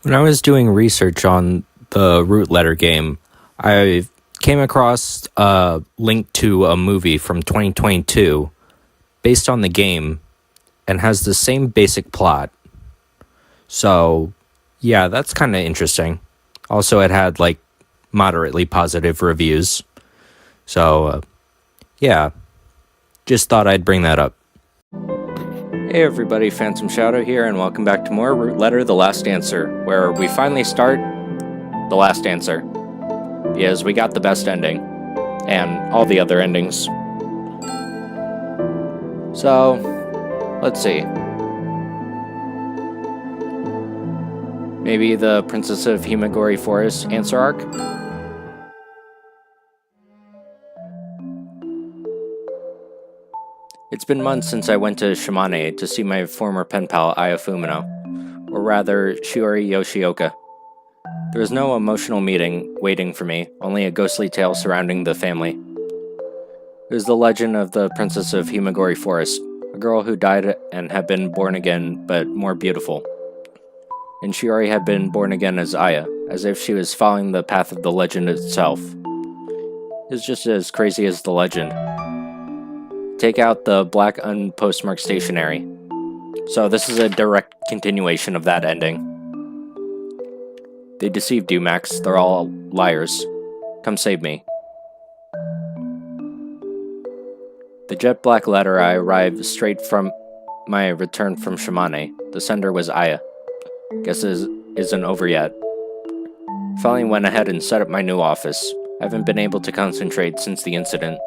When I was doing research on the root letter game, I came across a link to a movie from 2022 based on the game and has the same basic plot. So, yeah, that's kind of interesting. Also, it had like moderately positive reviews. So, yeah, just thought I'd bring that up. Hey everybody, Phantom Shadow here, and welcome back to more Root Letter The Last Answer, where we finally start the last answer. Because we got the best ending, and all the other endings. So, let's see. Maybe the Princess of Himegaori Forest answer arc? It's been months since I went to Shimane to see my former pen pal Aya Fumino, or rather, Shiori Yoshioka. There was no emotional meeting waiting for me, only a ghostly tale surrounding the family. It was the legend of the Princess of Himegaori Forest, a girl who died and had been born again, but more beautiful. And Shiori had been born again as Aya, as if she was following the path of the legend itself. It was just as crazy as the legend. Take out the black unpostmarked stationery. So this is a direct continuation of that ending. They deceived you, Max. They're all liars. Come save me. The jet black letter I arrived straight from my return from Shimane. The sender was Aya. Guess it isn't over yet. Finally went ahead and set up my new office. I haven't been able to concentrate since the incident.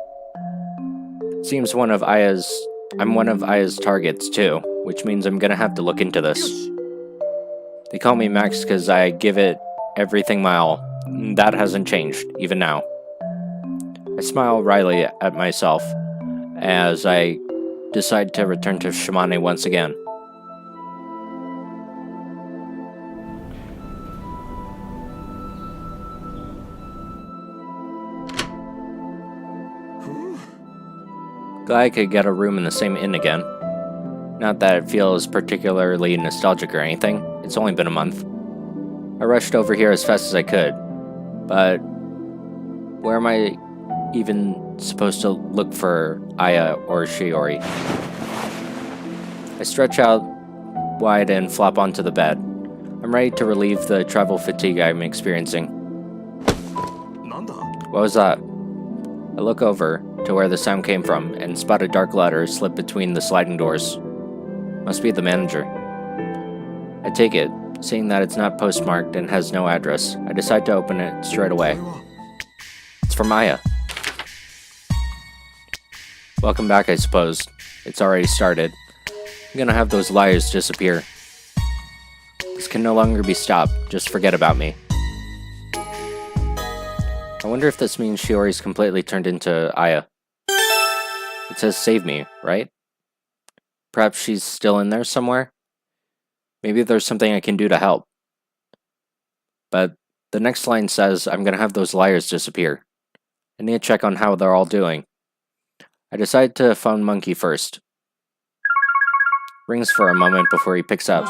Seems I'm one of Aya's targets too, which means I'm gonna have to look into this. They call me Max because I give it everything my all. That hasn't changed, even now. I smile wryly at myself as I decide to return to Shimane once again. Glad I could get a room in the same inn again. Not that it feels particularly nostalgic or anything, it's only been a month. I rushed over here as fast as I could, but where am I even supposed to look for Aya or Shiori? I stretch out wide and flop onto the bed. I'm ready to relieve the travel fatigue I'm experiencing. What was that? I look over to where the sound came from and spot a dark letter slip between the sliding doors. Must be the manager. I take it, seeing that it's not postmarked and has no address. I decide to open it straight away. It's from Aya. Welcome back, I suppose. It's already started. I'm gonna have those liars disappear. This can no longer be stopped. Just forget about me. I wonder if this means Shiori's completely turned into Aya. It says save me, right? Perhaps she's still in there somewhere? Maybe there's something I can do to help. But the next line says I'm gonna have those liars disappear. I need to check on how they're all doing. I decide to phone Monkey first. Rings for a moment before he picks up.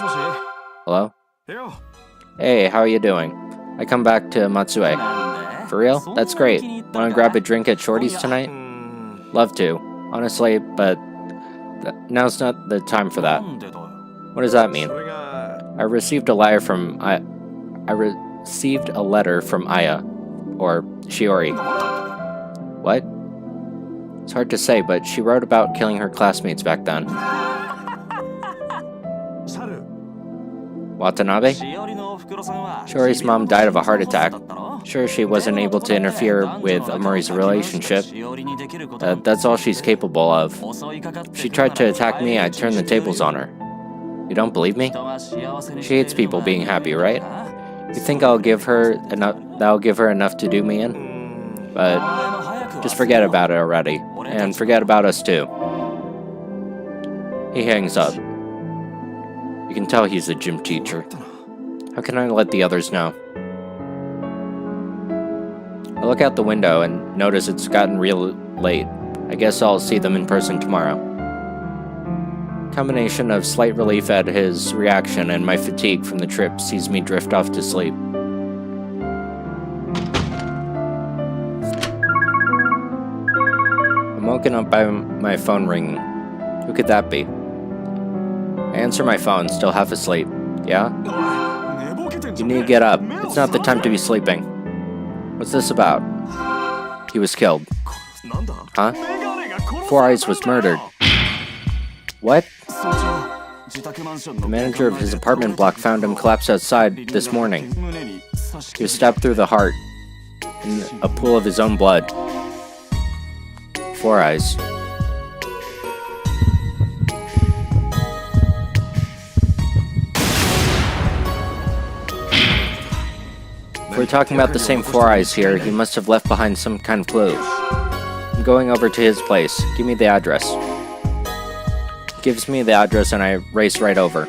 Hello? Hey, how are you doing? I come back to Matsue. For real? That's great. Wanna grab a drink at Shorty's tonight? Love to, honestly, but now's not the time for that. What does that mean? I received a letter from Aya, or Shiori. What? It's hard to say, but she wrote about killing her classmates back then. Watanabe? Shiori's mom died of a heart attack. Sure, she wasn't able to interfere with Amori's relationship. That's all she's capable of. If she tried to attack me, I'd turn the tables on her. You don't believe me? She hates people being happy, right? You think that'll give her enough to do me in? But just forget about it already. And forget about us too. He hangs up. You can tell he's a gym teacher. How can I let the others know? I look out the window and notice it's gotten real late. I guess I'll see them in person tomorrow. Combination of slight relief at his reaction and my fatigue from the trip sees me drift off to sleep. I'm woken up by my phone ringing. Who could that be? I answer my phone, still half asleep. Yeah? You need to get up. It's not the time to be sleeping. What's this about? He was killed. Huh? Four Eyes was murdered. What? The manager of his apartment block found him collapsed outside this morning. He was stabbed through the heart in a pool of his own blood. Four Eyes. If we're talking about the same Four Eyes here, he must have left behind some kind of clue. I'm going over to his place. Give me the address. He gives me the address and I race right over.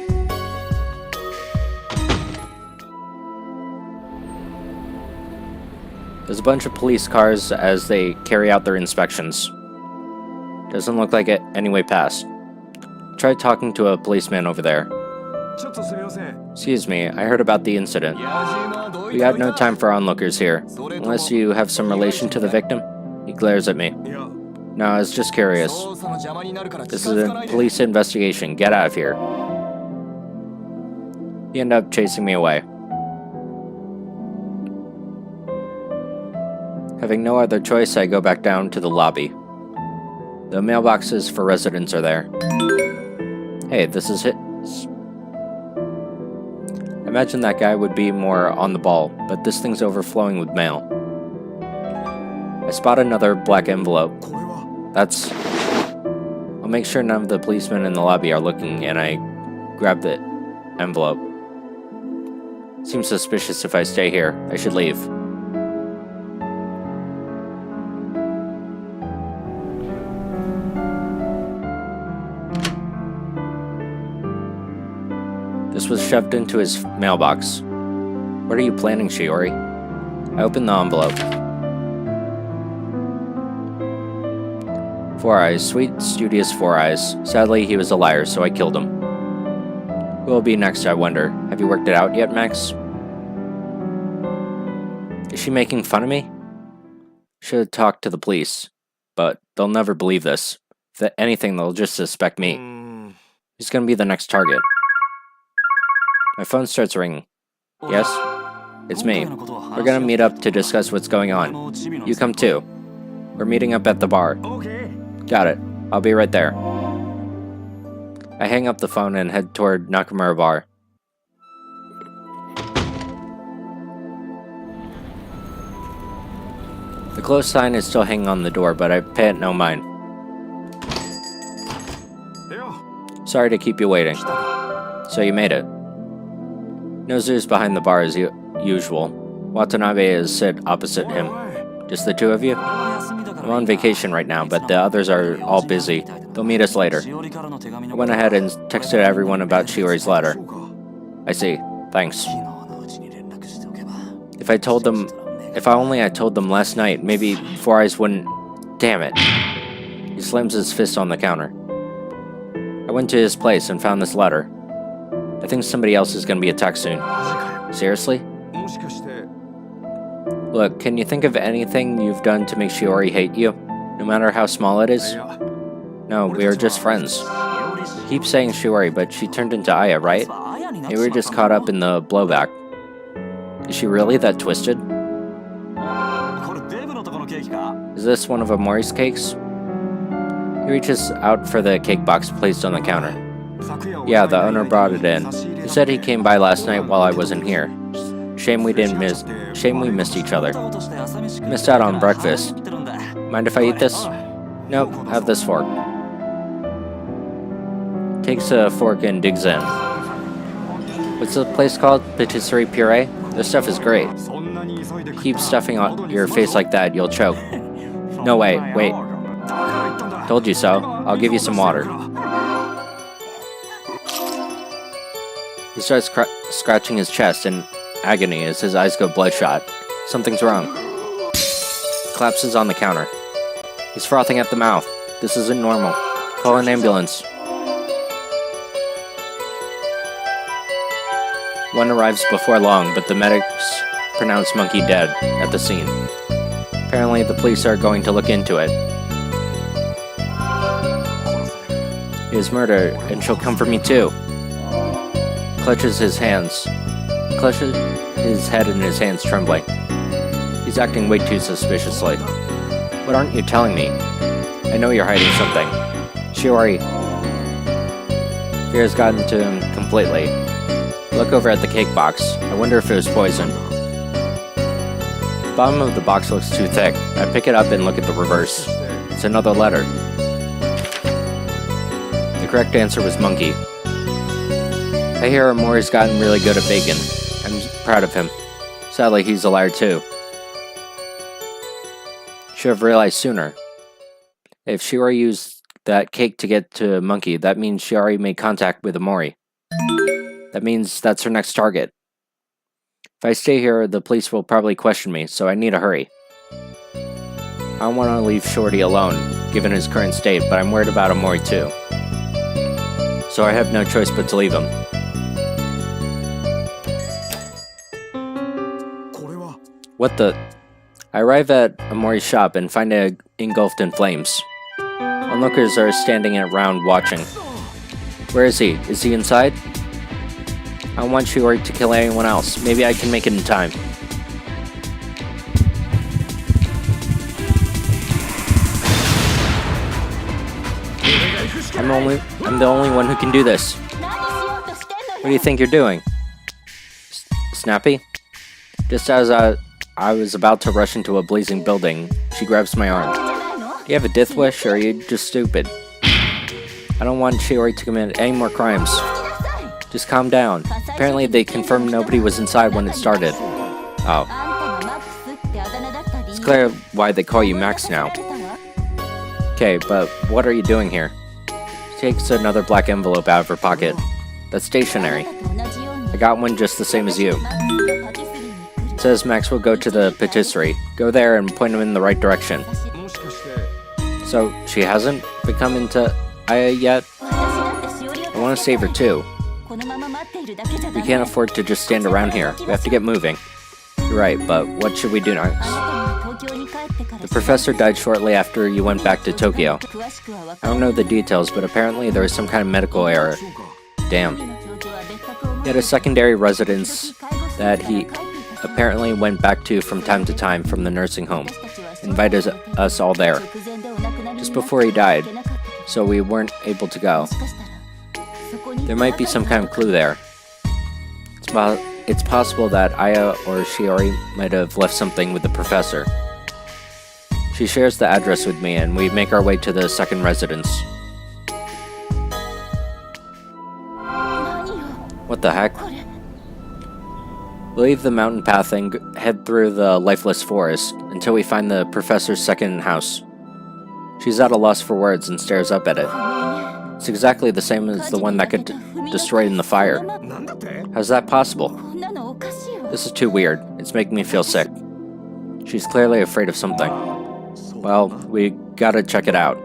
There's a bunch of police cars as they carry out their inspections. Doesn't look like it any way past. Tried talking to a policeman over there. Excuse me, I heard about the incident. We got no time for onlookers here. Unless you have some relation to the victim? He glares at me. No, I was just curious. This is a police investigation. Get out of here. He ended up chasing me away. Having no other choice, I go back down to the lobby. The mailboxes for residents are there. Hey, this is it. I imagine that guy would be more on the ball, but this thing's overflowing with mail. I spot another black envelope. That's... I'll make sure none of the policemen in the lobby are looking, and I grab the envelope. Seems suspicious if I stay here. I should leave. This was shoved into his mailbox. What are you planning, Shiori? I opened the envelope. Four Eyes, sweet, studious Four Eyes. Sadly, he was a liar, so I killed him. Who will be next, I wonder? Have you worked it out yet, Max? Is she making fun of me? Should have talked to the police, but they'll never believe this. If anything, they'll just suspect me. He's gonna be the next target. My phone starts ringing. Yes? It's me. We're gonna meet up to discuss what's going on. You come too. We're meeting up at the bar. Got it. I'll be right there. I hang up the phone and head toward Nakamura Bar. The closed sign is still hanging on the door, but I pay it no mind. Sorry to keep you waiting. So you made it. Noser's behind the bar as usual. Watanabe is sit opposite him. Just the two of you? I'm on vacation right now, but the others are all busy. They'll meet us later. I went ahead and texted everyone about Shiori's letter. I see. Thanks. If I only told them last night, maybe Four Eyes wouldn't... Damn it. He slams his fist on the counter. I went to his place and found this letter. I think somebody else is gonna be attacked soon. Seriously? Look, can you think of anything you've done to make Shiori hate you? No matter how small it is? No, we are just friends. You keep saying Shiori, but she turned into Aya, right? Maybe we're just caught up in the blowback. Is she really that twisted? Is this one of Amori's cakes? He reaches out for the cake box placed on the counter. Yeah, the owner brought it in. He said he came by last night while I wasn't here. Shame we missed each other. Missed out on breakfast. Mind if I eat this? Nope, have this fork. Takes a fork and digs in. What's the place called? Patisserie Puree? This stuff is great. Keep stuffing on your face like that, you'll choke. No way, wait. Told you so. I'll give you some water. He starts scratching his chest in agony as his eyes go bloodshot. Something's wrong. Collapses on the counter. He's frothing at the mouth. This isn't normal. Call an ambulance. One arrives before long, but the medics pronounce Monkey dead at the scene. Apparently, the police are going to look into it. He is murdered, and she'll come for me too. Clutches his head in his hands, trembling. He's acting way too suspiciously. What aren't you telling me? I know you're hiding something. Shiori. Fear has gotten to him completely. Look over at the cake box. I wonder if it was poison. The bottom of the box looks too thick. I pick it up and look at the reverse. It's another letter. The correct answer was monkey. I hear Mori's gotten really good at bacon. I'm proud of him. Sadly, he's a liar too. Should have realized sooner. If Shiori used that cake to get to Monkey, that means Shiori made contact with Mori. That means that's her next target. If I stay here, the police will probably question me, so I need to hurry. I don't want to leave Shorty alone, given his current state, but I'm worried about Mori too. So I have no choice but to leave him. What the? I arrive at Amori's shop and find it engulfed in flames. Onlookers are standing around watching. Where is he? Is he inside? I don't want Shiori to kill anyone else. Maybe I can make it in time. I'm the only one who can do this. What do you think you're doing? Snappy? Just as I was about to rush into a blazing building, she grabs my arm. Do you have a death wish, or are you just stupid? I don't want Shiori to commit any more crimes. Just calm down. Apparently they confirmed nobody was inside when it started. Oh. It's clear why they call you Max now. Okay, but what are you doing here? She takes another black envelope out of her pocket. That's stationery. I got one just the same as you. It says Max will go to the patisserie. Go there and point him in the right direction. So, she hasn't become into Aya yet? I want to save her too. We can't afford to just stand around here. We have to get moving. You're right, but what should we do next? The professor died shortly after you went back to Tokyo. I don't know the details, but apparently there was some kind of medical error. Damn. He had a secondary residence that he apparently went back to from time to time from the nursing home. Invited us all there. Just before he died, so we weren't able to go. There might be some kind of clue there. It's possible that Aya or Shiori might have left something with the professor. She shares the address with me and we make our way to the second residence. What the heck? We leave the mountain path and head through the lifeless forest until we find the professor's second house. She's at a loss for words and stares up at it. It's exactly the same as the one that got destroyed in the fire. How's that possible? This is too weird. It's making me feel sick. She's clearly afraid of something. Well, we gotta check it out.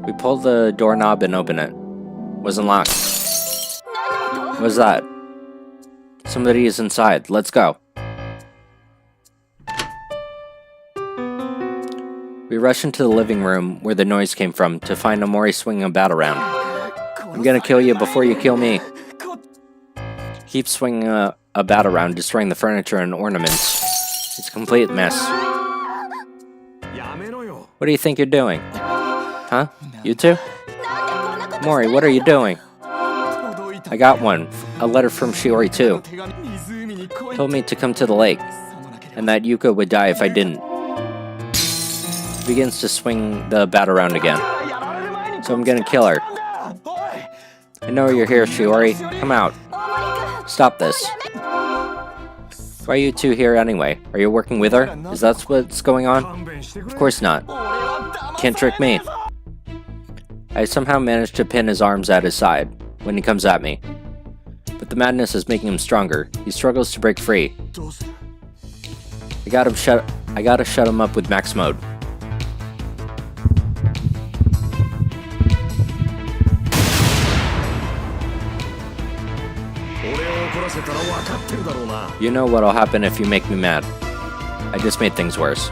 We pull the doorknob and open it. Wasn't locked. What was that? Somebody is inside. Let's go. We rush into the living room where the noise came from to find Amori swinging a bat around. I'm gonna kill you before you kill me. Keep swinging a bat around, destroying the furniture and ornaments. It's a complete mess. What do you think you're doing? Huh? You two? Mori, what are you doing? I got one. A letter from Shiori too. Told me to come to the lake, and that Yuka would die if I didn't. Begins to swing the bat around again. So I'm gonna kill her. I know you're here, Shiori. Come out. Stop this. Why are you two here anyway? Are you working with her? Is that what's going on? Of course not. Can't trick me. I somehow managed to pin his arms at his side when he comes at me. But the madness is making him stronger. He struggles to break free. I gotta shut him up with max mode. You know what'll happen if you make me mad. I just made things worse.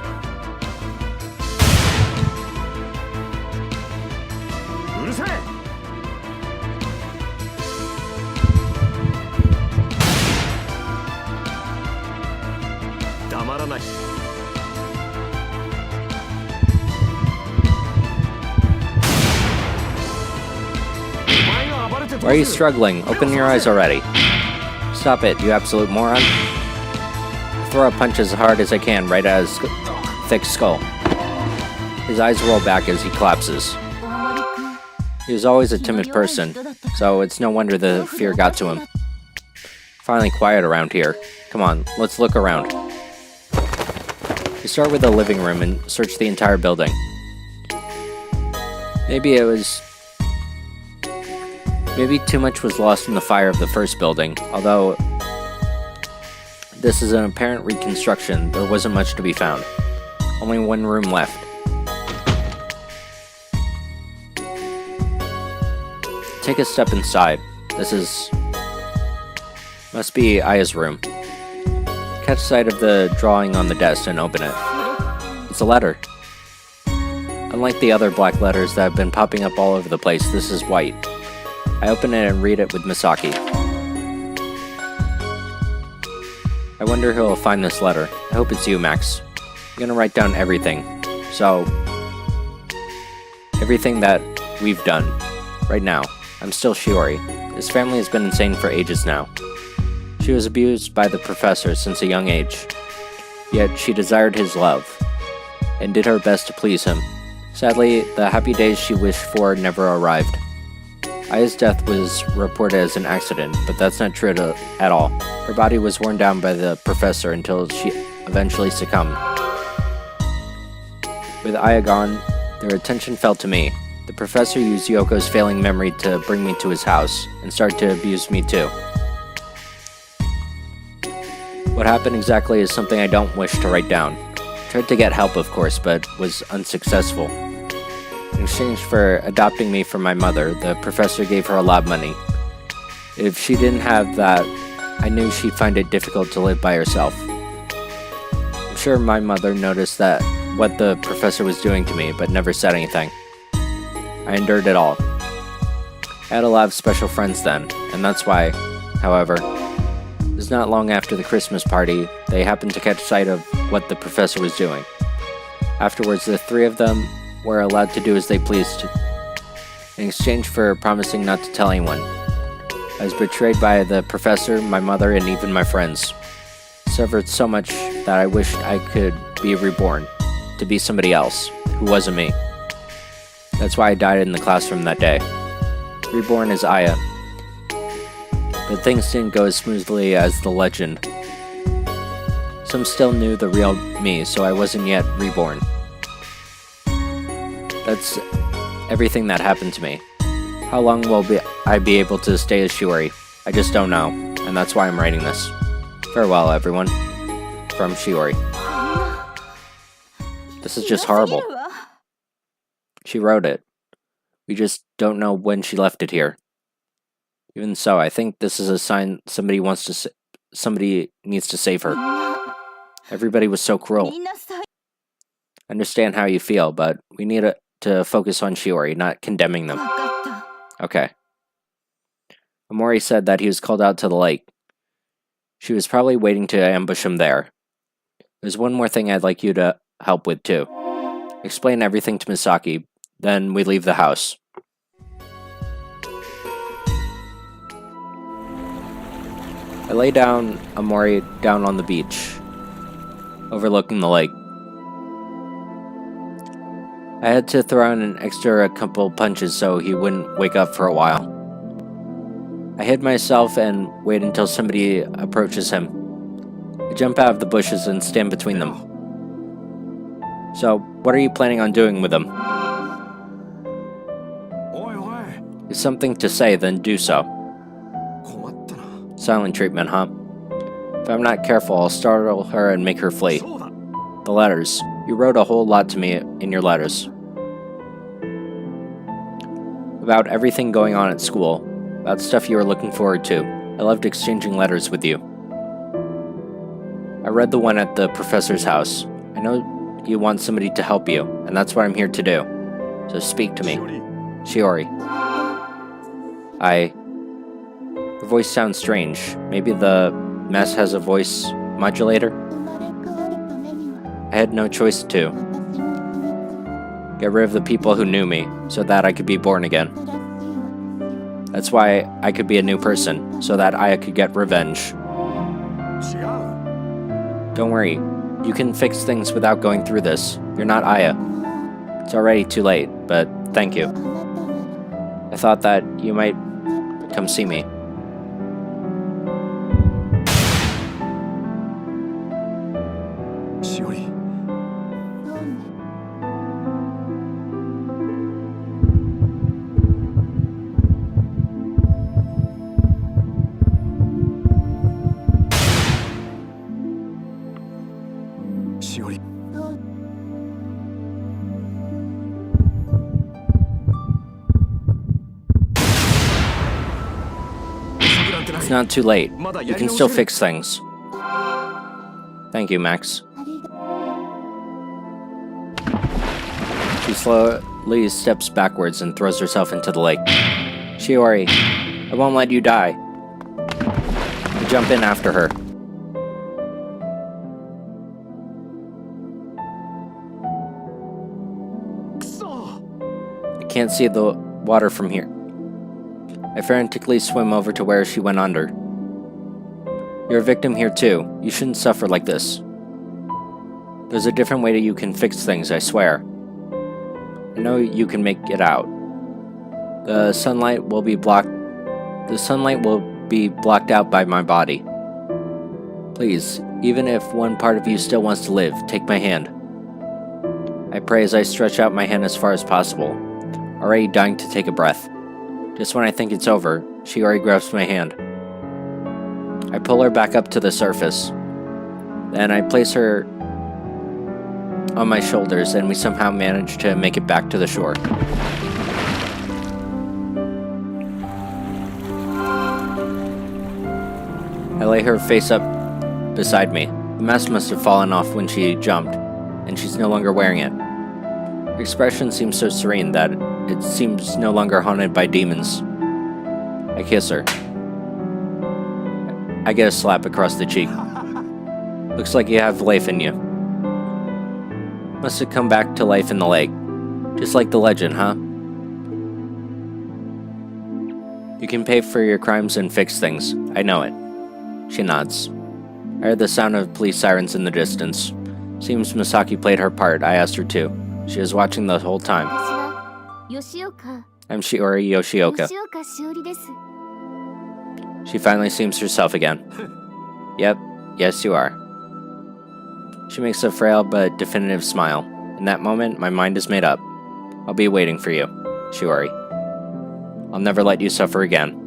Why are you struggling? Open your eyes already. Stop it, you absolute moron. I throw a punch as hard as I can right at his thick skull. His eyes roll back as he collapses. He was always a timid person, so it's no wonder the fear got to him. Finally quiet around here. Come on, let's look around. We start with the living room and search the entire building. Maybe too much was lost in the fire of the first building, although this is an apparent reconstruction, there wasn't much to be found. Only one room left. Take a step inside. Must be Aya's room. Catch sight of the drawing on the desk and open it. It's a letter. Unlike the other black letters that have been popping up all over the place, this is white. I open it and read it with Misaki. I wonder who will find this letter. I hope it's you, Max. I'm gonna write down everything. Everything that we've done. Right now. I'm still Shiori. His family has been insane for ages now. She was abused by the professor since a young age. Yet she desired his love, and did her best to please him. Sadly, the happy days she wished for never arrived. Aya's death was reported as an accident, but that's not true at all. Her body was worn down by the professor until she eventually succumbed. With Aya gone, their attention fell to me. The professor used Yoko's failing memory to bring me to his house, and start to abuse me too. What happened exactly is something I don't wish to write down. Tried to get help, of course, but was unsuccessful. In exchange for adopting me from my mother, the professor gave her a lot of money. If she didn't have that, I knew she'd find it difficult to live by herself. I'm sure my mother noticed what the professor was doing to me, but never said anything. I endured it all. I had a lot of special friends then, and that's why, however, it was not long after the Christmas party, they happened to catch sight of what the professor was doing. Afterwards, the three of them were allowed to do as they pleased, in exchange for promising not to tell anyone. I was betrayed by the professor, my mother, and even my friends. I suffered so much that I wished I could be reborn, to be somebody else, who wasn't me. That's why I died in the classroom that day. Reborn as Aya. But things didn't go as smoothly as the legend. Some still knew the real me, so I wasn't yet reborn. That's everything that happened to me. How long will I be able to stay as Shiori? I just don't know, and that's why I'm writing this. Farewell, everyone. From Shiori. This is just horrible. She wrote it. We just don't know when she left it here. Even so, I think this is a sign somebody needs to save her. Everybody was so cruel. I understand how you feel, but we need to focus on Shiori, not condemning them. Okay. Amori said that he was called out to the lake. She was probably waiting to ambush him there. There's one more thing I'd like you to help with too. Explain everything to Misaki, then we leave the house. I lay Amori down on the beach, overlooking the lake. I had to throw in an extra couple punches so he wouldn't wake up for a while. I hid myself and wait until somebody approaches him. I jump out of the bushes and stand between them. So, what are you planning on doing with them? If something to say, then do so. Silent treatment, huh? If I'm not careful, I'll startle her and make her flee. The letters. You wrote a whole lot to me in your letters. About everything going on at school. About stuff you were looking forward to. I loved exchanging letters with you. I read the one at the professor's house. I know you want somebody to help you, and that's what I'm here to do. So speak to me. Shiori. Her voice sounds strange. Maybe the mess has a voice modulator? I had no choice to. Get rid of the people who knew me, so that I could be born again. That's why I could be a new person, so that I could get revenge. Don't worry, you can fix things without going through this. You're not Aya. It's already too late, but thank you. I thought that you might come see me. It's not too late. You can still fix things. Thank you, Max. She slowly steps backwards and throws herself into the lake. Shiori, I won't let you die. I jump in after her. I can't see the water from here. I frantically swim over to where she went under. You're a victim here too. You shouldn't suffer like this. There's a different way that you can fix things, I swear. I know you can make it out. The sunlight will be blocked out by my body. Please, even if one part of you still wants to live, take my hand. I pray as I stretch out my hand as far as possible, already dying to take a breath. Just when I think it's over, Shiori grabs my hand. I pull her back up to the surface. Then I place her on my shoulders, and we somehow manage to make it back to the shore. I lay her face up beside me. The mask must have fallen off when she jumped, and she's no longer wearing it. Her expression seems so serene that it seems no longer haunted by demons. I kiss her. I get a slap across the cheek. Looks like you have life in you. Must have come back to life in the lake. Just like the legend, huh? You can pay for your crimes and fix things. I know it. She nods. I heard the sound of police sirens in the distance. Seems Misaki played her part. I asked her to. She was watching the whole time. I'm Shiori Yoshioka. She finally seems herself again. Yep, yes you are. She makes a frail but definitive smile. In that moment, my mind is made up. I'll be waiting for you, Shiori. I'll never let you suffer again.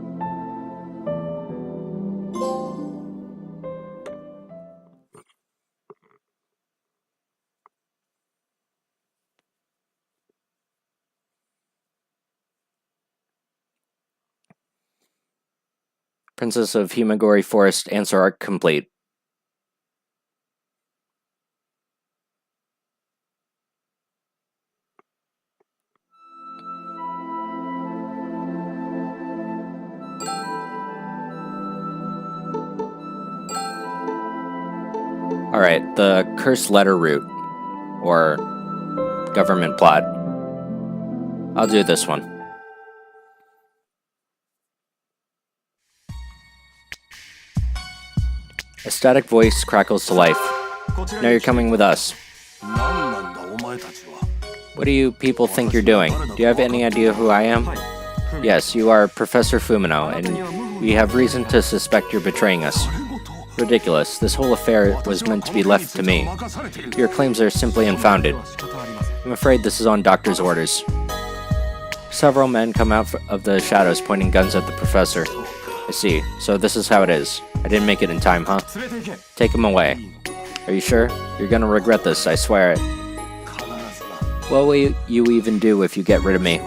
Princess of Himegaori Forest answer arc complete. Alright, the cursed letter route, or government plot. I'll do this one. A static voice crackles to life. Now you're coming with us. What do you people think you're doing? Do you have any idea who I am? Yes, you are Professor Fumino, and we have reason to suspect you're betraying us. Ridiculous. This whole affair was meant to be left to me. Your claims are simply unfounded. I'm afraid this is on Doctor's orders. Several men come out of the shadows pointing guns at the professor. I see. So this is how it is. I didn't make it in time, huh? Take him away. Are you sure? You're gonna regret this, I swear it. What will you even do if you get rid of me?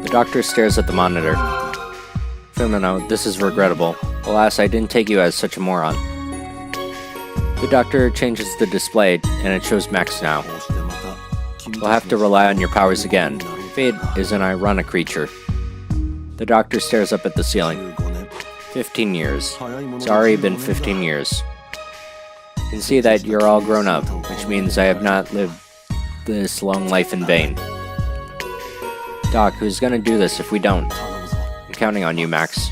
The doctor stares at the monitor. Fumino, this is regrettable. Alas, I didn't take you as such a moron. The doctor changes the display, and it shows Max now. We'll have to rely on your powers again. Fate is an ironic creature. The doctor stares up at the ceiling. 15 years. It's already been 15 years. You can see that you're all grown up, which means I have not lived this long life in vain. Doc, who's gonna do this if we don't? I'm counting on you, Max.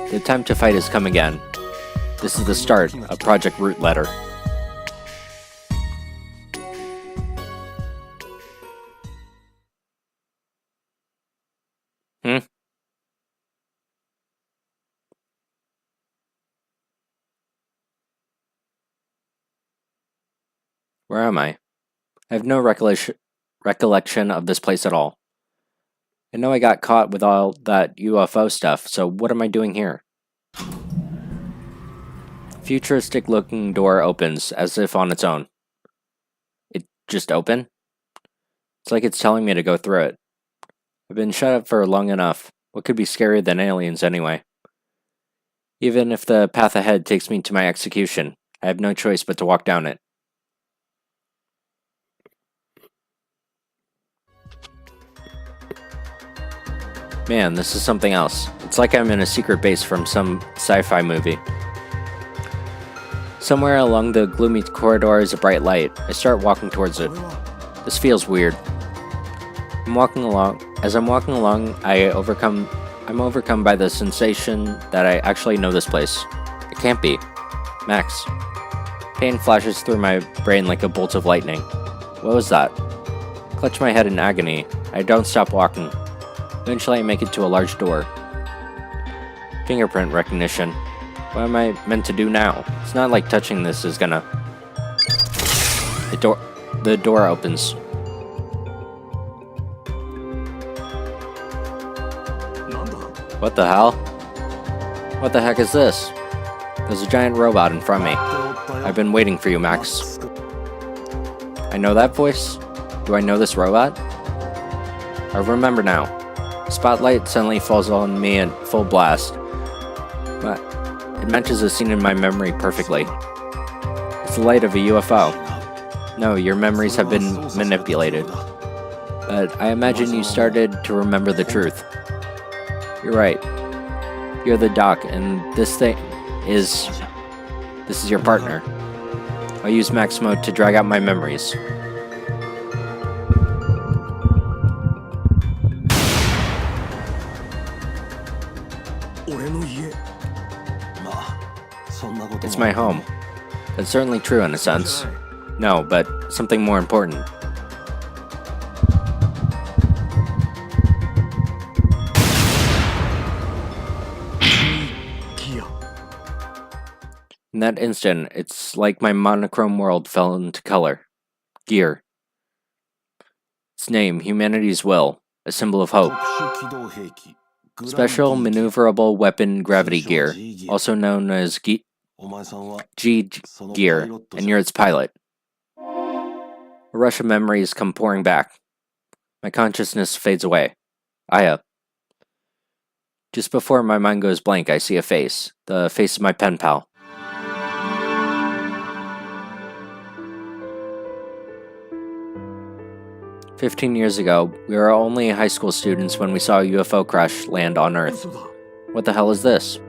The time to fight has come again. This is the start of Project Root Letter. Where am I? I have no recollection of this place at all. I know I got caught with all that UFO stuff, so what am I doing here? Futuristic-looking door opens, as if on its own. It just opened? It's like it's telling me to go through it. I've been shut up for long enough. What could be scarier than aliens, anyway? Even if the path ahead takes me to my execution, I have no choice but to walk down it. Man, this is something else. It's like I'm in a secret base from some sci-fi movie. Somewhere along the gloomy corridor is a bright light. I start walking towards it. This feels weird. As I'm walking along, I'm overcome by the sensation that I actually know this place. It can't be. Max. Pain flashes through my brain like a bolt of lightning. What was that? I clutch my head in agony. I don't stop walking. Eventually I make it to a large door. Fingerprint recognition. What am I meant to do now? It's not like touching this is gonna... The door opens. What the hell? What the heck is this? There's a giant robot in front of me. I've been waiting for you, Max. I know that voice? Do I know this robot? I remember now. Spotlight suddenly falls on me in full blast. But it matches a scene in my memory perfectly. It's the light of a UFO. No, your memories have been manipulated. But I imagine you started to remember the truth. You're right. You're the doc, and this is your partner. I'll use Max Mode to drag out my memories. It's my home. That's certainly true in a sense. No, but something more important. In that instant, it's like my monochrome world fell into color. Gear. Its name, Humanity's Will, a symbol of hope. Special Maneuverable Weapon Gravity Gear, also known as G Gear, and you're its pilot. A rush of memories come pouring back. My consciousness fades away. Aya. Just before my mind goes blank, I see a face. The face of my pen pal. "15 years ago, we were only high school students when we saw a UFO crash land on Earth. What the hell is this?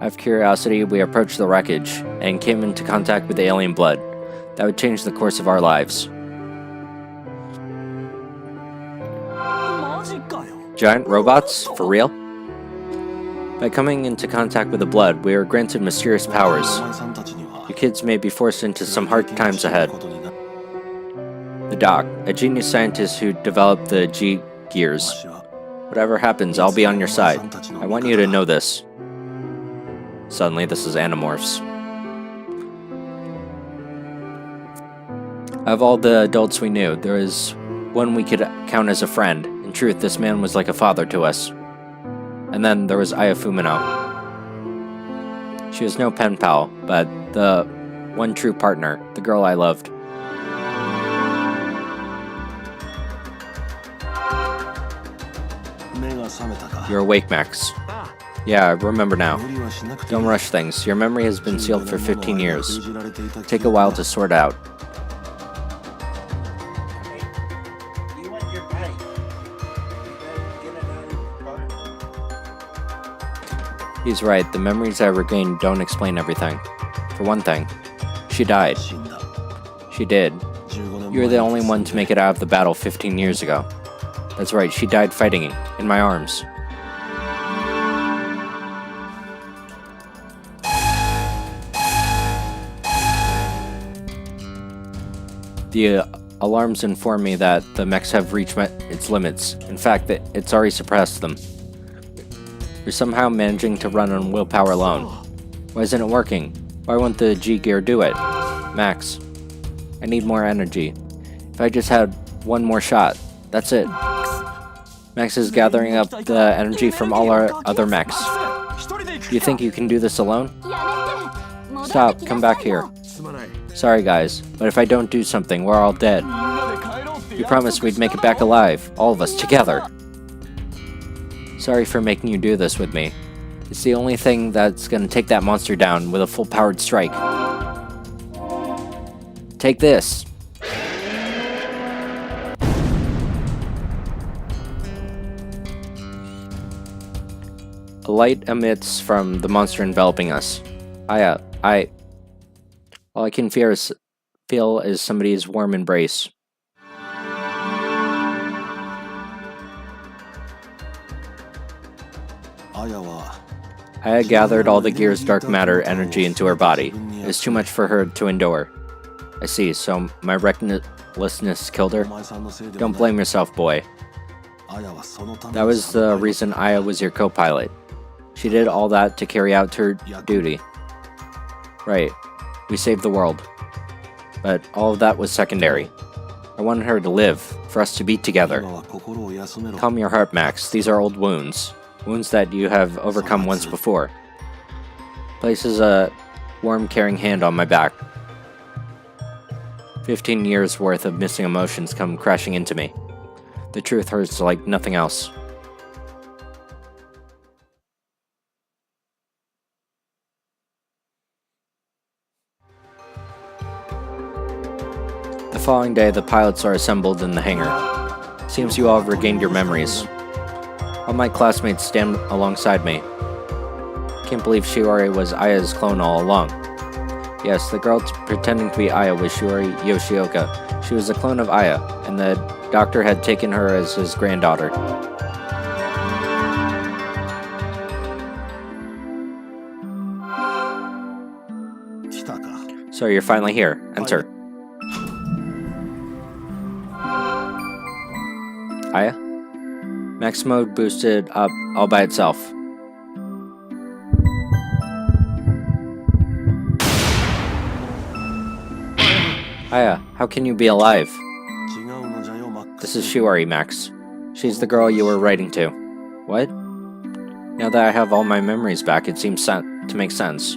Out of curiosity, we approached the wreckage and came into contact with alien blood. That would change the course of our lives." Giant robots? For real? By coming into contact with the blood, we are granted mysterious powers. You kids may be forced into some hard times ahead. The doc, a genius scientist who developed the G-Gears. Whatever happens, I'll be on your side. I want you to know this. Suddenly, this is Animorphs. Of all the adults we knew, there was one we could count as a friend. In truth, this man was like a father to us. And then there was Aya Fumino. She was no pen pal, but the one true partner, the girl I loved. You're awake, Max. Yeah, I remember now. Don't rush things. Your memory has been sealed for 15 years. Take a while to sort out. He's right, the memories I regained don't explain everything. For one thing, she died. She did. You were the only one to make it out of the battle 15 years ago. That's right, she died fighting in my arms. The alarms inform me that the mechs have reached its limits. In fact, it's already surpassed them. You're somehow managing to run on willpower alone. Why isn't it working? Why won't the G-Gear do it? Max, I need more energy. If I just had one more shot, that's it. Max is gathering up the energy from all our other mechs. Do you think you can do this alone? Stop, come back here. Sorry guys, but if I don't do something, we're all dead. You promised we'd make it back alive, all of us together. Sorry for making you do this with me. It's the only thing that's gonna take that monster down with a full-powered strike. Take this! A light emits from the monster enveloping us. All I can feel is somebody's warm embrace. Aya gathered all the gear's dark matter energy into her body. It was too much for her to endure. I see, so my recklessness killed her? Don't blame yourself, boy. That was the reason Aya was your co-pilot. She did all that to carry out her duty. Right, we saved the world. But all of that was secondary. I wanted her to live, for us to be together. Calm your heart, Max. These are old wounds. Wounds that you have overcome once before. Places a warm, caring hand on my back. 15 years worth of missing emotions come crashing into me. The truth hurts like nothing else. The following day, the pilots are assembled in the hangar. Seems you all have regained your memories. All my classmates stand alongside me. Can't believe Shiori was Aya's clone all along. Yes, the girl pretending to be Aya was Shiori Yoshioka. She was a clone of Aya, and the doctor had taken her as his granddaughter. So you're finally here. Enter. Aya? Max mode boosted up all by itself. Aya, how can you be alive? This is Shiori, Max. She's the girl you were writing to. What? Now that I have all my memories back, it seems to make sense.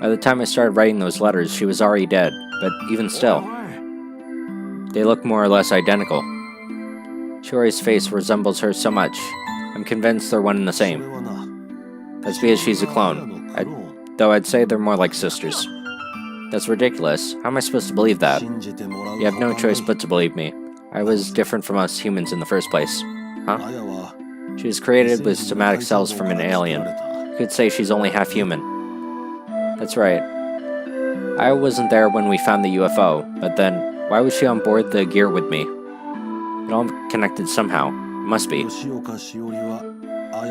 By the time I started writing those letters, she was already dead, but even still, they look more or less identical. Shiori's face resembles hers so much, I'm convinced they're one and the same. That's because she's a clone, though I'd say they're more like sisters. That's ridiculous. How am I supposed to believe that? You have no choice but to believe me. I was different from us humans in the first place. Huh? She was created with somatic cells from an alien. You could say she's only half human. That's right. I wasn't there when we found the UFO, but then, why was she on board the gear with me? It all connected somehow. It must be.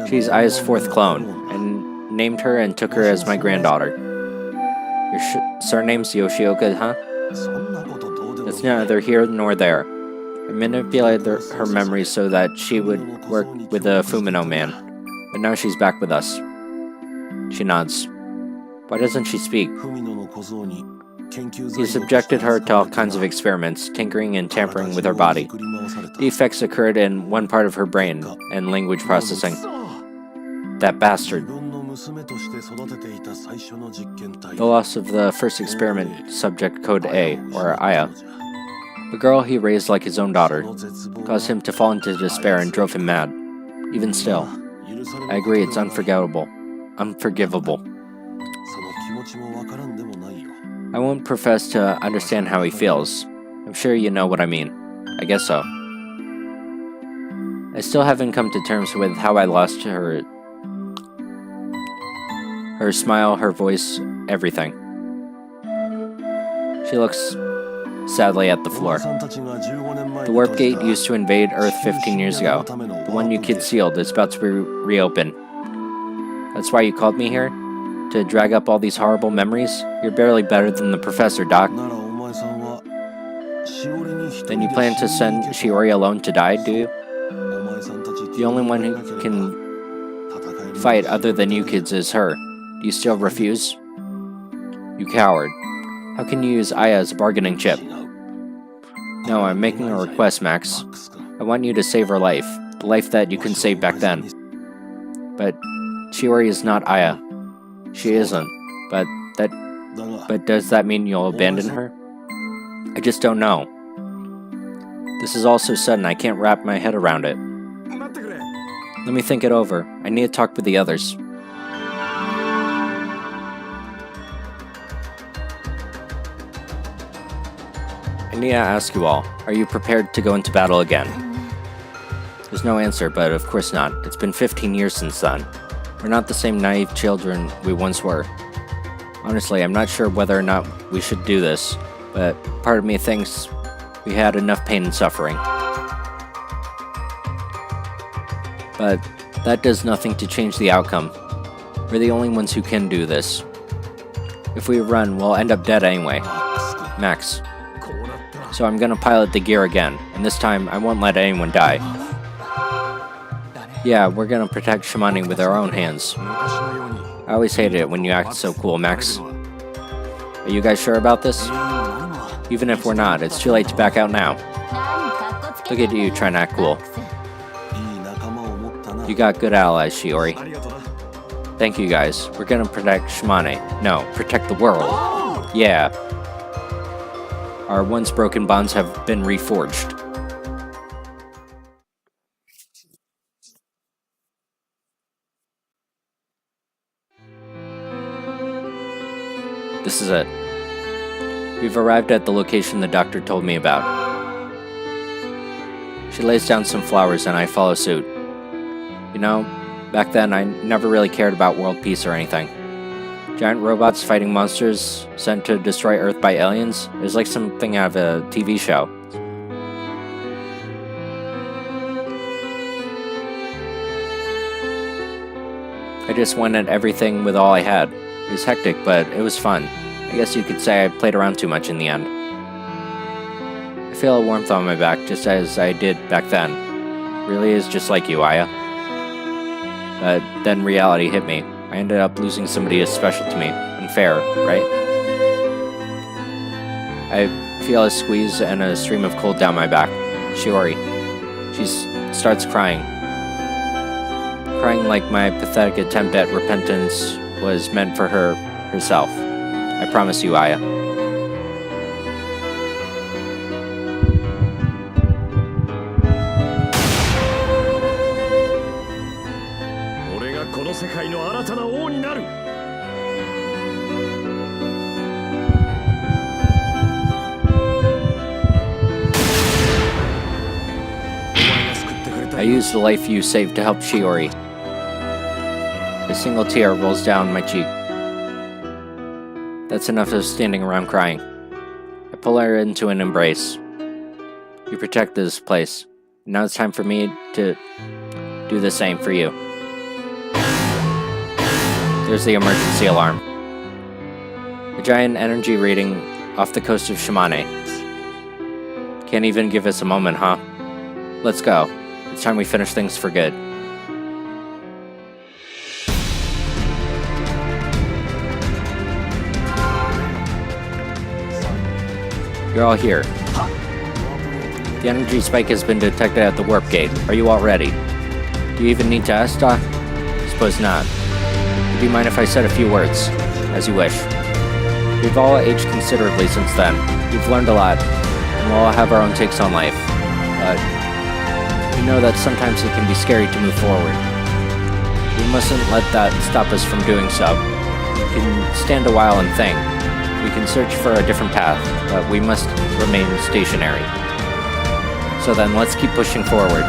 She's Aya's fourth clone, and named her and took her as my granddaughter. Your surname's Yoshioka, huh? That's neither here nor there. I manipulated her memories so that she would work with the Fumino man, but now she's back with us. She nods. Why doesn't she speak? He subjected her to all kinds of experiments, tinkering and tampering with her body. Defects occurred in one part of her brain and language processing. That bastard. The loss of the first experiment subject code A, or Aya. The girl he raised like his own daughter caused him to fall into despair and drove him mad. Even still, I agree it's unforgivable. I won't profess to understand how he feels. I'm sure you know what I mean. I guess so. I still haven't come to terms with how I lost her smile, her voice, everything. She looks sadly at the floor. The warp gate used to invade Earth 15 years ago. The one you kids sealed is about to be reopened. That's why you called me here? To drag up all these horrible memories? You're barely better than the professor, Doc. Then you plan to send Shiori alone to die, do you? The only one who can fight other than you kids is her. Do you still refuse? You coward. How can you use Aya as a bargaining chip? No, I'm making a request, Max. I want you to save her life. The life that you couldn't save back then. But Shiori is not Aya. She isn't. But does that mean you'll abandon her? I just don't know. This is all so sudden I can't wrap my head around it. Let me think it over. I need to talk with the others. I need to ask you all, are you prepared to go into battle again? There's no answer, but of course not. It's been 15 years since then. We're not the same naive children we once were. Honestly, I'm not sure whether or not we should do this, but part of me thinks we had enough pain and suffering. But that does nothing to change the outcome. We're the only ones who can do this. If we run, we'll end up dead anyway. Max. So I'm gonna pilot the gear again, and this time I won't let anyone die. Yeah, we're gonna protect Shimane with our own hands. I always hated it when you act so cool, Max. Are you guys sure about this? Even if we're not, it's too late to back out now. Look at you trying to act cool. You got good allies, Shiori. Thank you guys. We're gonna protect Shimane. No, protect the world. Yeah. Our once broken bonds have been reforged. This is it. We've arrived at the location the doctor told me about. She lays down some flowers and I follow suit. You know, back then I never really cared about world peace or anything. Giant robots fighting monsters sent to destroy Earth by aliens? It was like something out of a TV show. I just went at everything with all I had. It was hectic, but it was fun. I guess you could say I played around too much in the end. I feel a warmth on my back, just as I did back then. It really is just like you, Aya. But then reality hit me. I ended up losing somebody as special to me. Unfair, right? I feel a squeeze and a stream of cold down my back. Shiori. She starts crying. Crying like my pathetic attempt at repentance was meant for her herself. I promise you, Aya. I used the life you saved to help Shiori. A single tear rolls down my cheek. That's enough of standing around crying. I pull her into an embrace. You protect this place. Now it's time for me to do the same for you. There's the emergency alarm. A giant energy reading off the coast of Shimane. Can't even give us a moment, huh? Let's go. It's time we finish things for good. You're all here. The energy spike has been detected at the warp gate. Are you all ready? Do you even need to ask, Doc? Suppose not. Would you mind if I said a few words? As you wish. We've all aged considerably since then. You've learned a lot. And and we'll all have our own takes on life. But we know that sometimes it can be scary to move forward. We mustn't let that stop us from doing so. We can stand a while and think. We can search for a different path, but we must remain stationary. So then, let's keep pushing forward.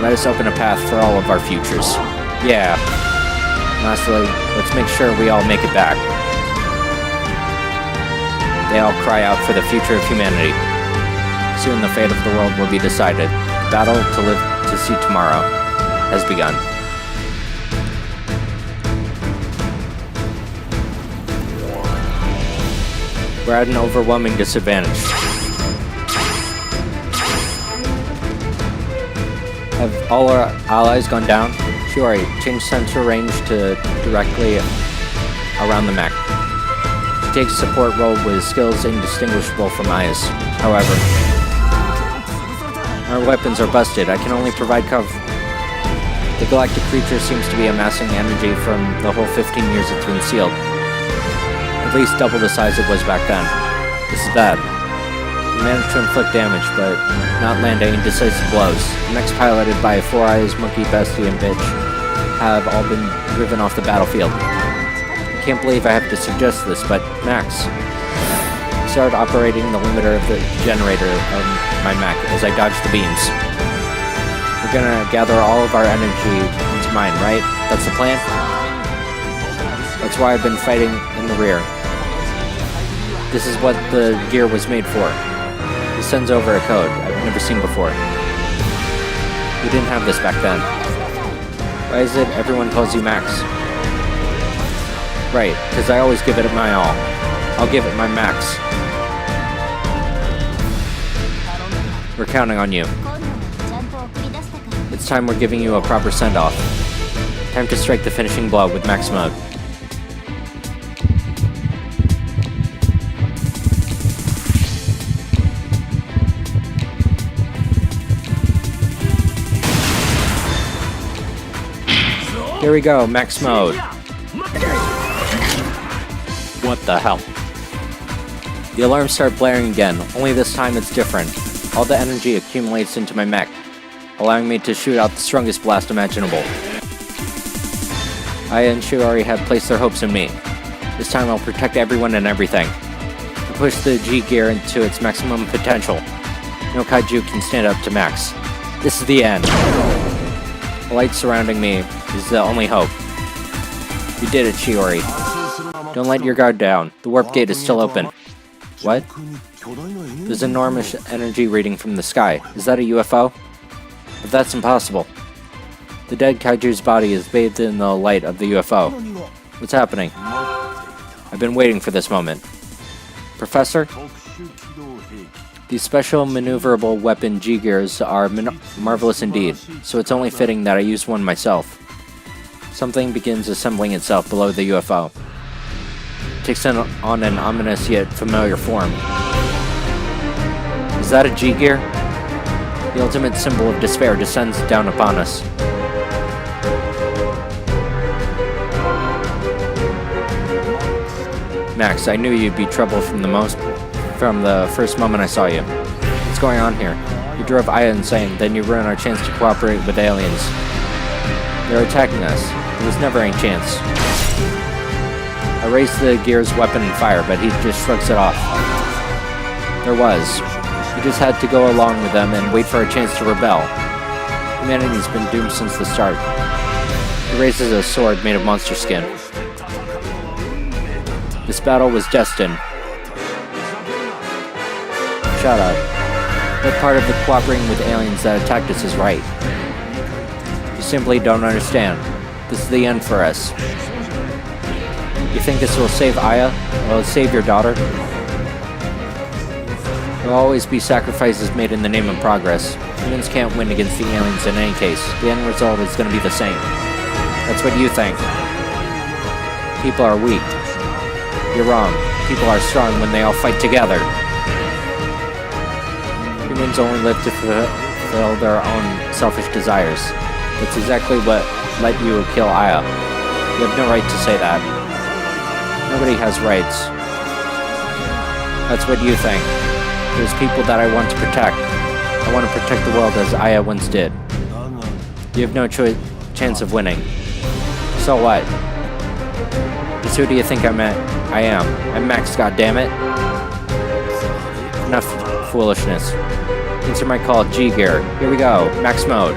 Let us open a path for all of our futures. Yeah. Lastly, let's make sure we all make it back. They all cry out for the future of humanity. Soon the fate of the world will be decided. The battle to live to see tomorrow has begun. We're at an overwhelming disadvantage. Have all our allies gone down? Shiori, change sensor range to directly around the mech. She takes a support role with skills indistinguishable from Aya's. However, our weapons are busted. I can only provide cover. The galactic creature seems to be amassing energy from the whole 15 years it's been sealed. At least double the size it was back then. This is bad. We managed to inflict damage, but not land any decisive blows. The mechs piloted by Four Eyes, Monkey, Bestie, and Bitch have all been driven off the battlefield. I can't believe I have to suggest this, but Max, start operating the limiter of the generator of my mech as I dodge the beams. We're gonna gather all of our energy into mine, right? That's the plan? That's why I've been fighting in the rear. This is what the gear was made for. It sends over a code I've never seen before. We didn't have this back then. Why is it everyone calls you Max? Right, because I always give it my all. I'll give it my max. We're counting on you. It's time we're giving you a proper send-off. Time to strike the finishing blow with max mode. Here we go, max mode. What the hell? The alarms start blaring again, only this time it's different. All the energy accumulates into my mech, allowing me to shoot out the strongest blast imaginable. Aya and Shiori have placed their hopes in me. This time I'll protect everyone and everything. I push the G gear into its maximum potential. No kaiju can stand up to Max. This is the end. The light surrounding me is the only hope. You did it, Shiori. Don't let your guard down. The warp gate is still open. What? There's enormous energy reading from the sky. Is that a UFO? But that's impossible. The dead kaiju's body is bathed in the light of the UFO. What's happening? I've been waiting for this moment. Professor? These special maneuverable weapon G-gears are marvelous indeed, so it's only fitting that I use one myself. Something begins assembling itself below the UFO. It takes on an ominous yet familiar form. Is that a G-gear? The ultimate symbol of despair descends down upon us. Max, I knew you'd be trouble from the first moment I saw you. What's going on here? You drove Aya insane, then you ruined our chance to cooperate with aliens. They're attacking us. There was never any chance. I raised the gear's weapon and fire, but he just shrugs it off. There was. We just had to go along with them and wait for a chance to rebel. Humanity's been doomed since the start. He raises a sword made of monster skin. This battle was destined. Shut up. What part of the cooperating with aliens that attacked us is right? You simply don't understand. This is the end for us. You think this will save Aya? Will it save your daughter? There will always be sacrifices made in the name of progress. Humans can't win against the aliens in any case. The end result is going to be the same. That's what you think. People are weak. You're wrong. People are strong when they all fight together. Humans only live to fulfill their own selfish desires. That's exactly what let you kill Aya. You have no right to say that. Nobody has rights. That's what you think. There's people that I want to protect. I want to protect the world as Aya once did. You have no chance of winning. So what? Because who do you think I am? I'm Max, goddammit. Enough foolishness. Answer my call, G-Gear. Here we go. Max mode.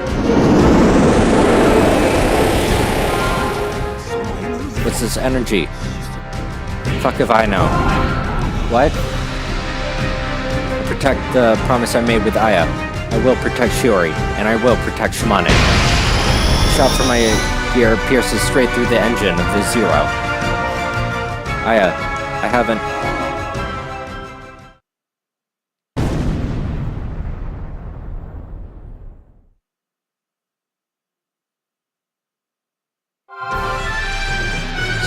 What's this energy? Fuck if I know. What? Protect the promise I made with Aya. I will protect Shiori, and I will protect Shimane. The shot from my gear pierces straight through the engine of the Zero. Aya, I haven't...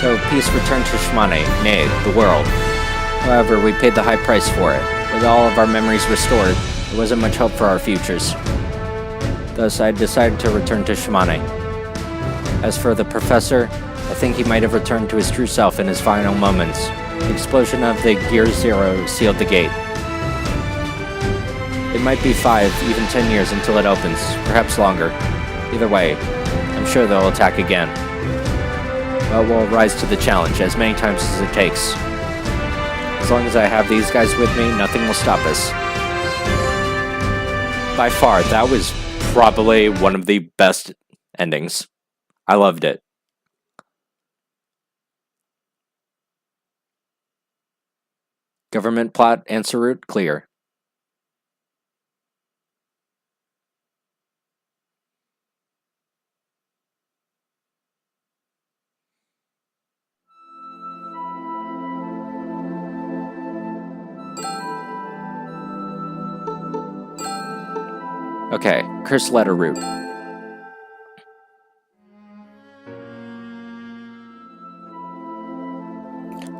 So peace returned to Shimane, nay, the world. However, we paid the high price for it. With all of our memories restored, there wasn't much hope for our futures. Thus, I decided to return to Shimane. As for the professor, I think he might have returned to his true self in his final moments. The explosion of the Gear Zero sealed the gate. It might be 5, even 10 years until it opens, perhaps longer. Either way, I'm sure they'll attack again. But we'll rise to the challenge as many times as it takes. As long as I have these guys with me, nothing will stop us. By far, that was probably one of the best endings. I loved it. Government plot, answer route, clear. Okay, curse letter route.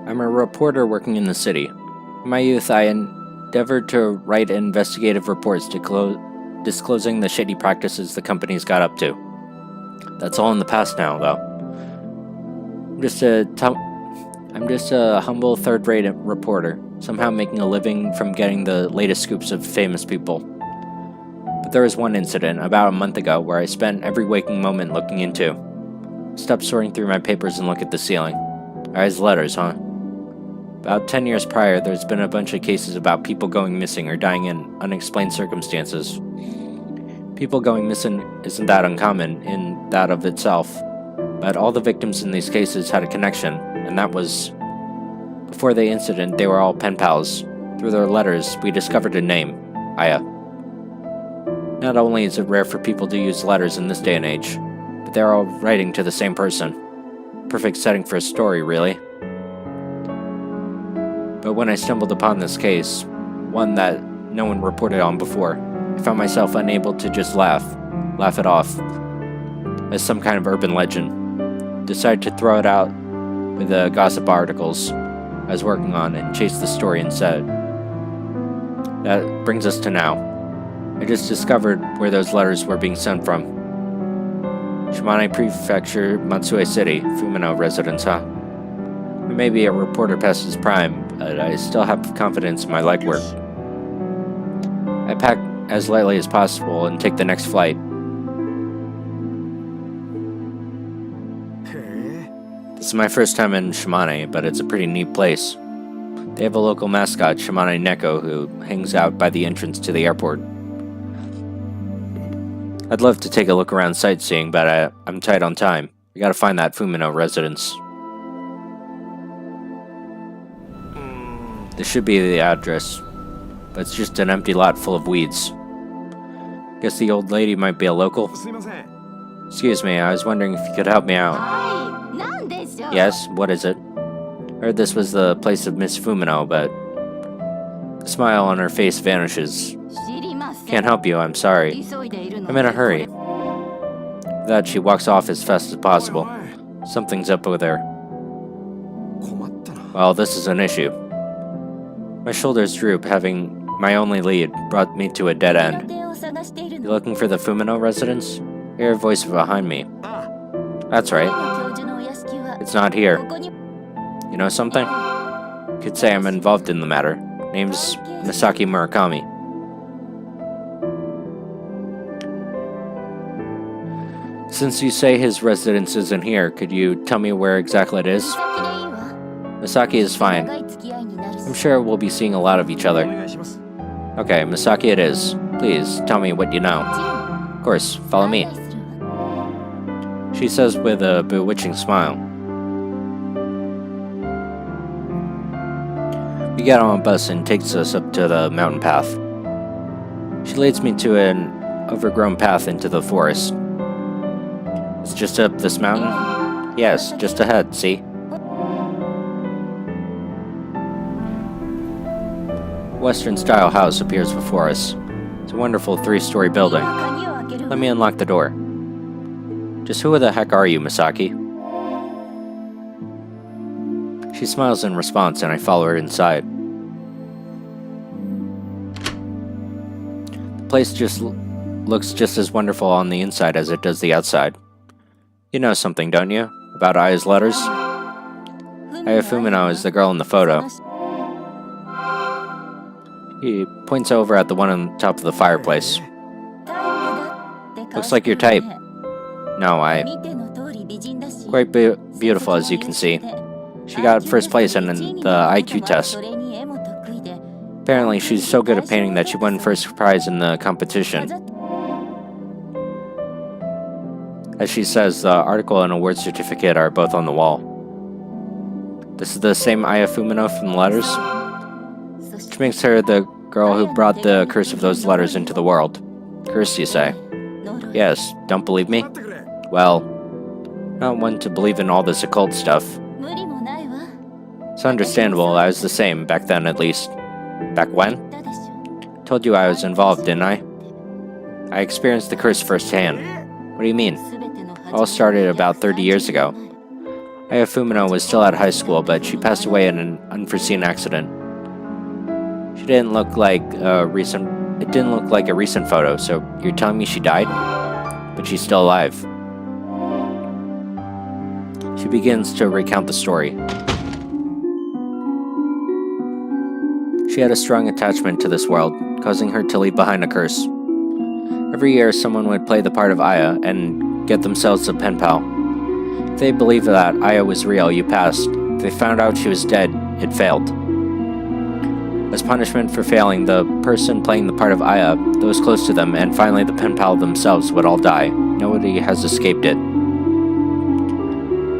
I'm a reporter working in the city. In my youth, I endeavored to write investigative reports disclosing the shady practices the companies got up to. That's all in the past now, though. I'm just a humble third-rate reporter, somehow making a living from getting the latest scoops of famous people. But there was one incident about a month ago where I spent every waking moment looking into. I stopped sorting through my papers and looked at the ceiling. Eyes letters, huh? About 10 years prior, there's been a bunch of cases about people going missing or dying in unexplained circumstances. People going missing isn't that uncommon in that of itself, but all the victims in these cases had a connection, and that was... Before the incident, they were all pen pals. Through their letters, we discovered a name, Aya. Not only is it rare for people to use letters in this day and age, but they're all writing to the same person. Perfect setting for a story, really. But when I stumbled upon this case, one that no one reported on before, I found myself unable to just laugh it off, as some kind of urban legend. Decided to throw it out with the gossip articles I was working on and chase the story instead. That brings us to now. I just discovered where those letters were being sent from. Shimane Prefecture, Matsue City, Fumino residence, huh? I may be a reporter past his prime, but I still have confidence in my legwork. I pack as lightly as possible and take the next flight. This is my first time in Shimane, but it's a pretty neat place. They have a local mascot, Shimane Neko, who hangs out by the entrance to the airport. I'd love to take a look around sightseeing, but I'm tight on time. We gotta find that Fumino residence. This should be the address, but it's just an empty lot full of weeds. Guess the old lady might be a local? Excuse me, I was wondering if you could help me out. Yes, what is it? Heard this was the place of Miss Fumino, but the smile on her face vanishes. Can't help you, I'm sorry. I'm in a hurry. With that, she walks off as fast as possible. Something's up with her. Well, this is an issue. My shoulders droop, having my only lead brought me to a dead end. You looking for the Fumino residence? I hear a voice behind me. That's right. It's not here. You know something? Could say I'm involved in the matter. Name's Misaki Murakami. Since you say his residence isn't here, could you tell me where exactly it is? Misaki is fine. I'm sure we'll be seeing a lot of each other. Okay, Misaki it is. Please, tell me what you know. Of course, follow me. She says with a bewitching smile. We get on a bus and takes us up to the mountain path. She leads me to an overgrown path into the forest. It's just up this mountain? Yes, just ahead, see? Western-style house appears before us. It's a wonderful 3-story building. Let me unlock the door. Just who the heck are you, Misaki? She smiles in response and I follow her inside. The place looks just as wonderful on the inside as it does the outside. You know something, don't you? About Aya's letters? Aya Fumino is the girl in the photo. He points over at the one on top of the fireplace. Looks like your type. No, quite beautiful as you can see. She got first place in the IQ test. Apparently she's so good at painting that she won first prize in the competition. As she says, the article and award certificate are both on the wall. This is the same Aya Fumino from the letters? Which makes her the girl who brought the curse of those letters into the world. Curse, you say? Yes, don't believe me? Well, not one to believe in all this occult stuff. It's understandable, I was the same, back then at least. Back when? Told you I was involved, didn't I? I experienced the curse firsthand. What do you mean? It all started about 30 years ago. Aya Fumino was still at high school, but she passed away in an unforeseen accident. It didn't look like a recent photo, so you're telling me she died? But she's still alive. She begins to recount the story. She had a strong attachment to this world, causing her to leave behind a curse. Every year, someone would play the part of Aya and get themselves a pen pal. If they believed that Aya was real, you passed. If they found out she was dead, it failed. As punishment for failing, the person playing the part of Aya, those close to them, and finally the pen pal themselves would all die. Nobody has escaped it.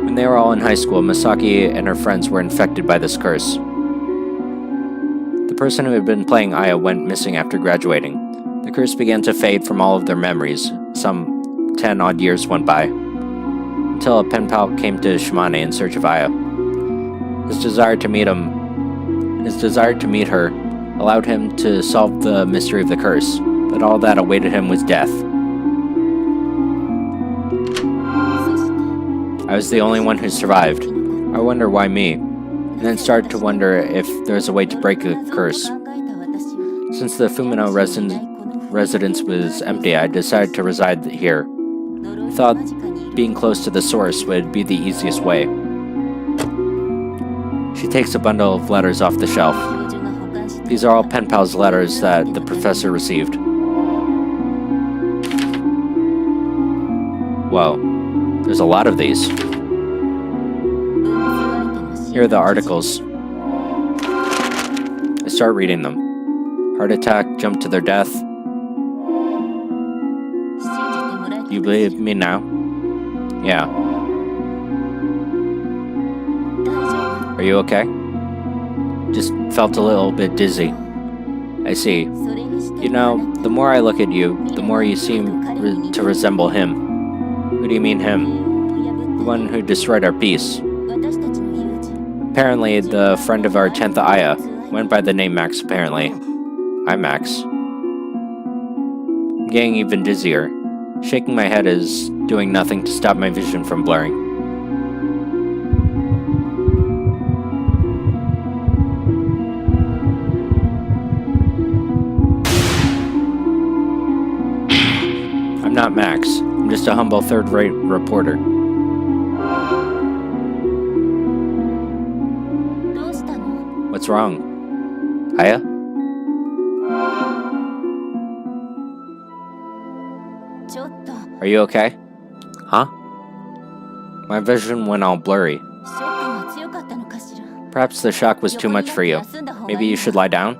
When they were all in high school, Misaki and her friends were infected by this curse. The person who had been playing Aya went missing after graduating. The curse began to fade from all of their memories. Some 10 odd years went by, until a pen pal came to Shimane in search of Aya. His desire to meet her allowed him to solve the mystery of the curse, but all that awaited him was death. I was the only one who survived. I wonder why me, and then started to wonder if there was a way to break the curse. Since the Fumino residence was empty, I decided to reside here. I thought being close to the source would be the easiest way. She takes a bundle of letters off the shelf. These are all pen pal's letters that the professor received. Whoa, there's a lot of these. Here are the articles. I start reading them. Heart attack, jump to their death. You believe me now? Yeah. Are you okay? Just felt a little bit dizzy. I see. You know, the more I look at you, the more you seem to resemble him. Who do you mean him? The one who destroyed our peace. Apparently, the friend of our 10th Aya went by the name Max, apparently. I'm Max. I'm getting even dizzier. Shaking my head is doing nothing to stop my vision from blurring. I'm not Max. I'm just a humble third-rate reporter. What's wrong? Aya? Are you okay? Huh? My vision went all blurry. Perhaps the shock was too much for you. Maybe you should lie down?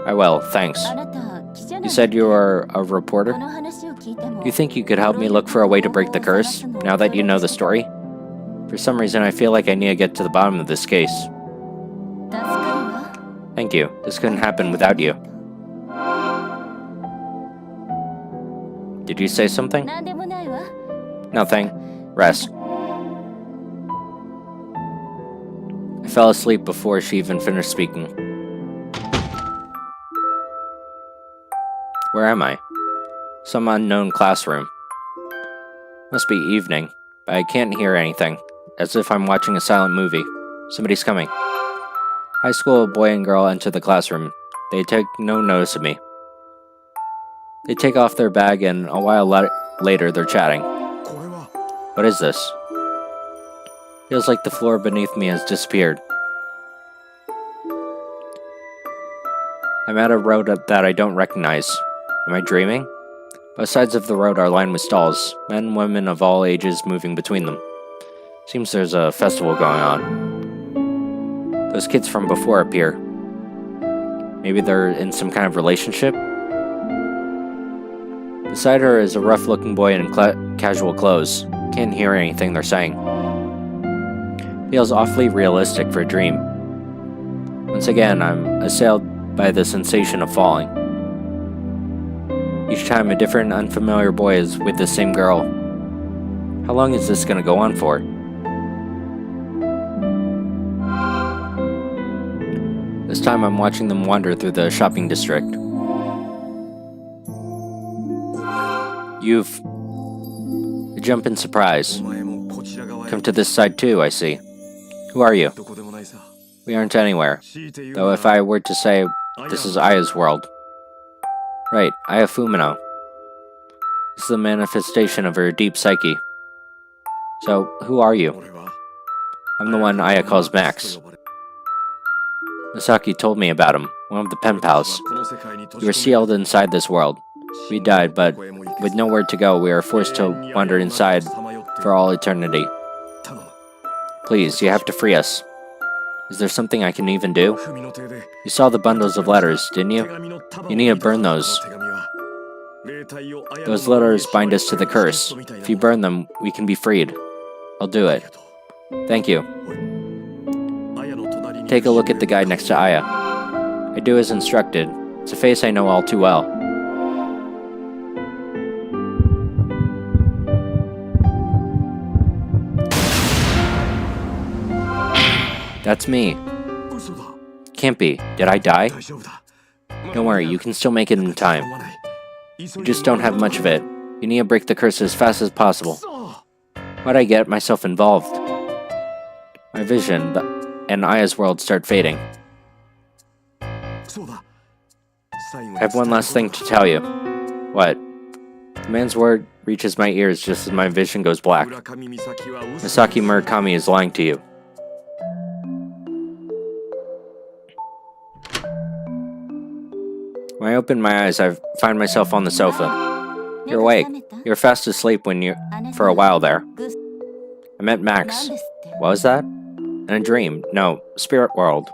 I will, thanks. You said you are a reporter? Do you think you could help me look for a way to break the curse, now that you know the story? For some reason, I feel like I need to get to the bottom of this case. Thank you. This couldn't happen without you. Did you say something? Nothing. Rest. I fell asleep before she even finished speaking. Where am I? Some unknown classroom. Must be evening, but I can't hear anything, as if I'm watching a silent movie. Somebody's coming. High school boy and girl enter the classroom. They take no notice of me. They take off their bag and a while later they're chatting. What is this? Feels like the floor beneath me has disappeared. I'm at a road that I don't recognize. Am I dreaming? Both sides of the road are lined with stalls, men and women of all ages moving between them. Seems there's a festival going on. Those kids from before appear. Maybe they're in some kind of relationship? Beside her is a rough-looking boy in casual clothes. Can't hear anything they're saying. Feels awfully realistic for a dream. Once again, I'm assailed by the sensation of falling. Each time a different unfamiliar boy is with the same girl. How long is this going to go on for? This time I'm watching them wander through the shopping district. You've... I jump in surprise. Come to this side too, I see. Who are you? We aren't anywhere. Though if I were to say, this is Aya's world. Right, Aya Fumino. This is the manifestation of her deep psyche. So, who are you? I'm the one Aya calls Max. Misaki told me about him, one of the pen pals. We were sealed inside this world. We died, but with nowhere to go, we are forced to wander inside for all eternity. Please, you have to free us. Is there something I can even do? You saw the bundles of letters, didn't you? You need to burn those. Those letters bind us to the curse. If you burn them, we can be freed. I'll do it. Thank you. Take a look at the guy next to Aya. I do as instructed. It's a face I know all too well. That's me. Can't be. Did I die? Don't worry, you can still make it in time. You just don't have much of it. You need to break the curse as fast as possible. Why'd I get myself involved? My vision and Aya's world start fading. I have one last thing to tell you. What? The man's word reaches my ears just as my vision goes black. Misaki Murakami is lying to you. When I open my eyes, I find myself on the sofa. You're awake. You were fast asleep for a while there. I met Max. What was that? In a dream. No, spirit world.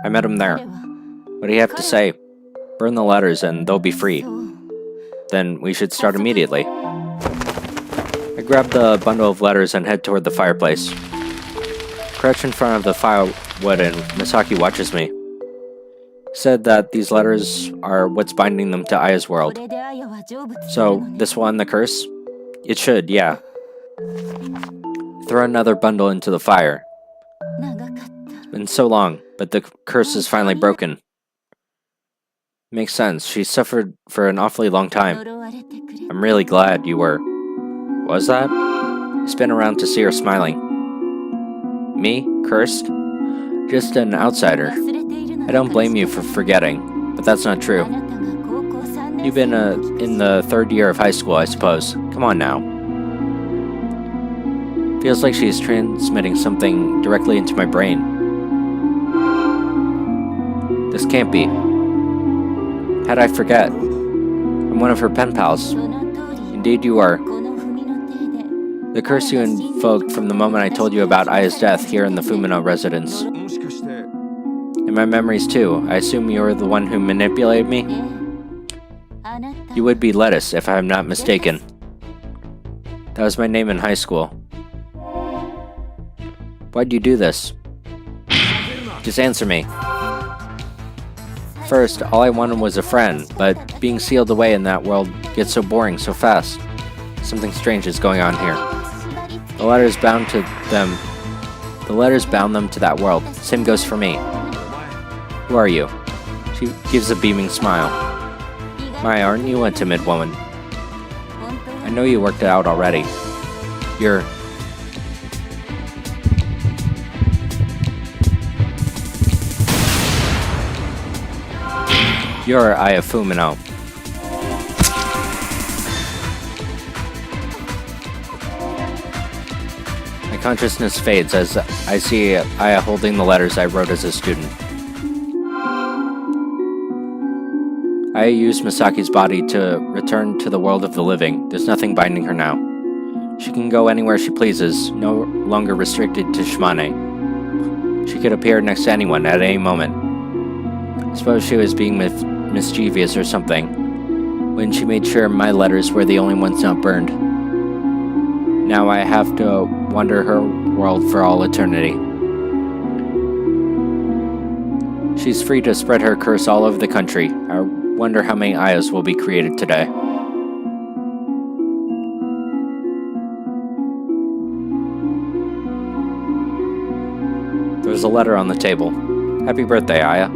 I met him there. What do you have to say? Burn the letters and they'll be free. Then we should start immediately. I grab the bundle of letters and head toward the fireplace. Crouch in front of the firewood and Misaki watches me. Said that these letters are what's binding them to Aya's world. So, this will end the curse? It should, yeah. Throw another bundle into the fire. It's been so long, but the curse is finally broken. Makes sense, she suffered for an awfully long time. I'm really glad you were. What was that? I spin around to see her smiling. Me? Cursed? Just an outsider. I don't blame you for forgetting, but that's not true. You've been in the third year of high school, I suppose. Come on now. Feels like she's transmitting something directly into my brain. This can't be. How'd I forget? I'm one of her pen pals. Indeed you are. The curse you invoked from the moment I told you about Aya's death here in the Fumino residence. In my memories too, I assume you were the one who manipulated me? You would be Lettuce, if I am not mistaken. That was my name in high school. Why'd you do this? Just answer me. First, all I wanted was a friend, but being sealed away in that world gets so boring so fast. Something strange is going on here. The letters bound them to that world. Same goes for me. Who are you? She gives a beaming smile. My, aren't you a timid woman? I know you worked it out already. You're Aya Fumino. My consciousness fades as I see Aya holding the letters I wrote as a student. Aya used Misaki's body to return to the world of the living. There's nothing binding her now. She can go anywhere she pleases, no longer restricted to Shimane. She could appear next to anyone at any moment. I suppose she was being mischievous or something, when she made sure my letters were the only ones not burned. Now I have to wander her world for all eternity. She's free to spread her curse all over the country. I wonder how many Ayas will be created today. There's a letter on the table. Happy birthday, Aya.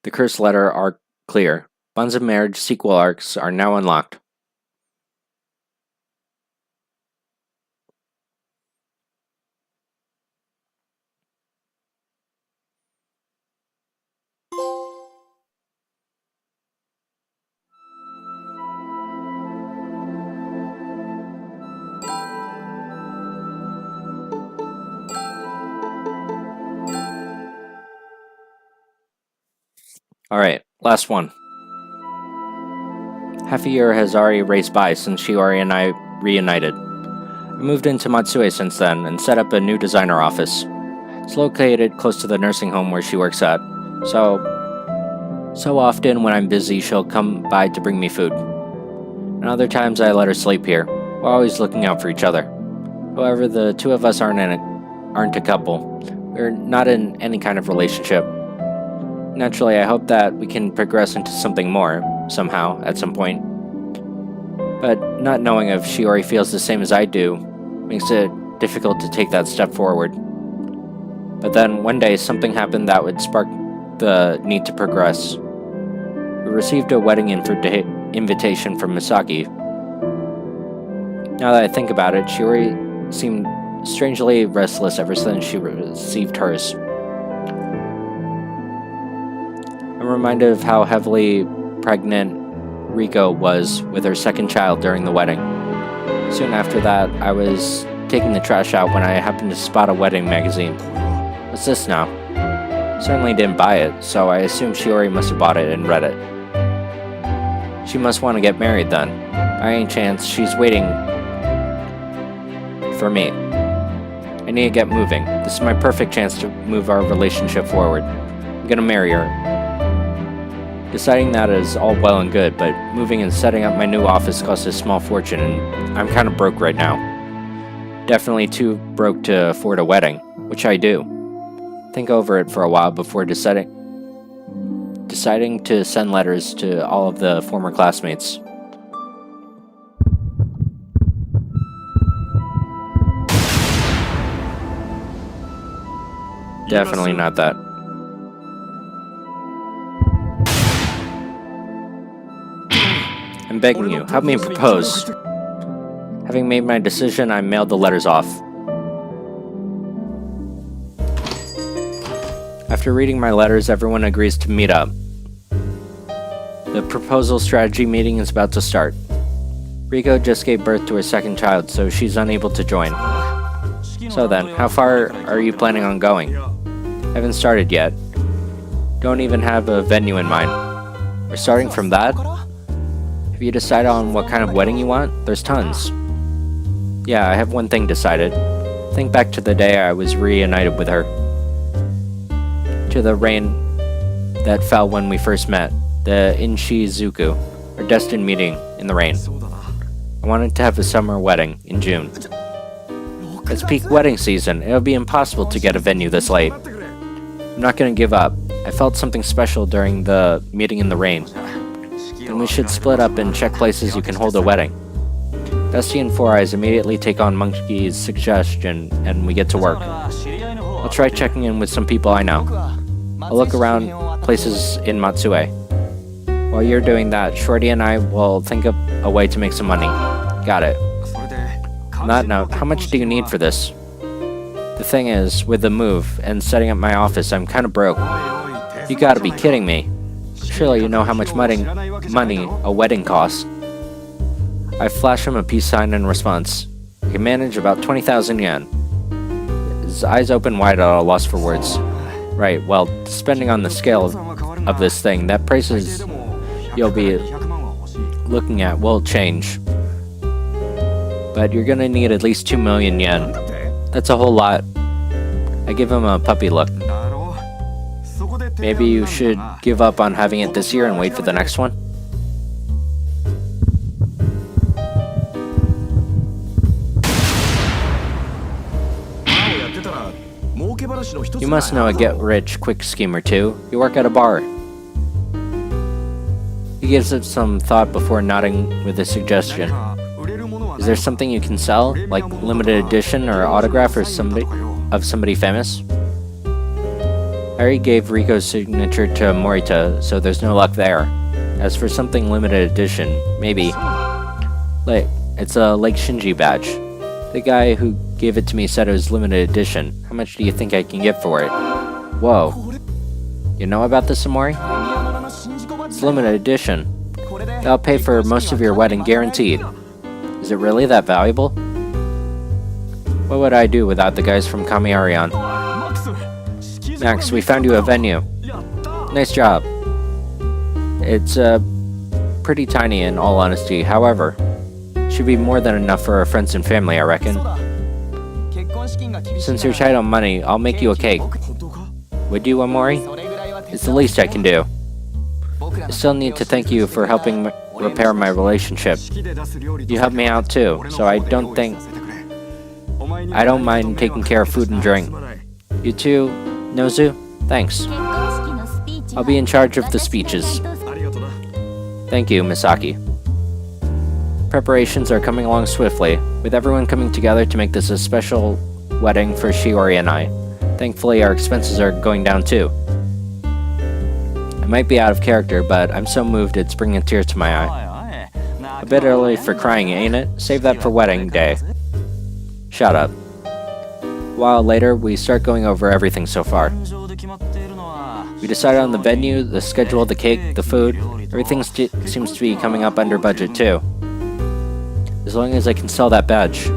The cursed letter arc clear. Bonds of Marriage sequel arcs are now unlocked. Alright, last one. Half a year has already raced by since Shiori and I reunited. I moved into Matsue since then and set up a new designer office. It's located close to the nursing home where she works at, so often when I'm busy she'll come by to bring me food. And other times I let her sleep here. We're always looking out for each other. However, the two of us aren't a couple. We're not in any kind of relationship. Naturally, I hope that we can progress into something more, somehow, at some point. But not knowing if Shiori feels the same as I do makes it difficult to take that step forward. But then, one day, something happened that would spark the need to progress. We received a wedding invitation from Misaki. Now that I think about it, Shiori seemed strangely restless ever since she received hers. I'm reminded of how heavily pregnant Riko was with her second child during the wedding. Soon after that, I was taking the trash out when I happened to spot a wedding magazine. What's this now? Certainly didn't buy it, so I assume Shiori must have bought it and read it. She must want to get married then. By any chance, she's waiting for me. I need to get moving. This is my perfect chance to move our relationship forward. I'm gonna marry her. Deciding that is all well and good, but moving and setting up my new office costs a small fortune, and I'm kind of broke right now. Definitely too broke to afford a wedding, which I do. Think over it for a while before deciding to send letters to all of the former classmates. Definitely not that. I'm begging you, help me propose. Having made my decision, I mailed the letters off. After reading my letters, everyone agrees to meet up. The proposal strategy meeting is about to start. Riko just gave birth to her second child, so she's unable to join. So then, how far are you planning on going? Haven't started yet. Don't even have a venue in mind. We're starting from that? Have you decided on what kind of wedding you want? There's tons. Yeah, I have one thing decided. Think back to the day I was reunited with her. To the rain that fell when we first met. The Inshizuku, our destined meeting in the rain. I wanted to have a summer wedding in June. It's peak wedding season. It'll be impossible to get a venue this late. I'm not gonna give up. I felt something special during the meeting in the rain. And we should split up and check places you can hold a wedding. Dusty and Four Eyes immediately take on Monkey's suggestion and we get to work. I'll try checking in with some people I know. I'll look around places in Matsue. While you're doing that, Shorty and I will think of a way to make some money. Got it. On that note, how much do you need for this? The thing is, with the move and setting up my office, I'm kinda broke. You gotta be kidding me. Surely you know how much money a wedding costs. I flash him a peace sign in response. I can manage about 20,000 yen. His eyes open wide at a loss for words. Right, well, depending on the scale of this thing, that prices you'll be looking at will change. But you're gonna need at least 2 million yen. That's a whole lot. I give him a puppy look. Maybe you should give up on having it this year and wait for the next one? You must know a get-rich-quick scheme or two. You work at a bar. He gives it some thought before nodding with a suggestion. Is there something you can sell, like limited edition or autograph or somebody famous? I already gave Riko's signature to Morita, so there's no luck there. As for something limited edition, maybe. It's a Lake Shinji badge. The guy who gave it to me said it was limited edition. How much do you think I can get for it? Whoa. You know about this, Amori? It's limited edition. That'll pay for most of your wedding, guaranteed. Is it really that valuable? What would I do without the guys from Kamiarion? Max, we found you a venue. Nice job. It's pretty tiny in all honesty, however. Should be more than enough for our friends and family, I reckon. Since you're tight on money, I'll make you a cake. Would you, Amori? It's the least I can do. I still need to thank you for helping repair my relationship. You helped me out too, so I don't mind taking care of food and drink. You too, Nozu? Thanks. I'll be in charge of the speeches. Thank you, Misaki. Preparations are coming along swiftly, with everyone coming together to make this a special wedding for Shiori and I. Thankfully, our expenses are going down too. I might be out of character, but I'm so moved it's bringing a tear to my eye. A bit early for crying, ain't it? Save that for wedding day. Shut up. A while later, we start going over everything so far. We decided on the venue, the schedule, the cake, the food. Everything seems to be coming up under budget too. As long as I can sell that badge.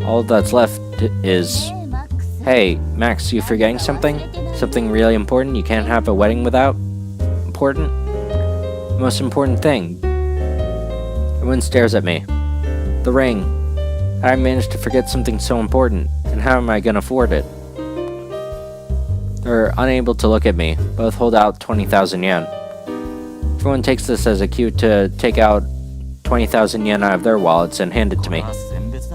All that's left is... Hey, Max, you forgetting something? Something really important you can't have a wedding without? Important? The most important thing. Everyone stares at me. The ring. How did I manage to forget something so important? And how am I gonna afford it? They're unable to look at me. Both hold out 20,000 yen. Everyone takes this as a cue to take out 20,000 yen out of their wallets and hand it to me.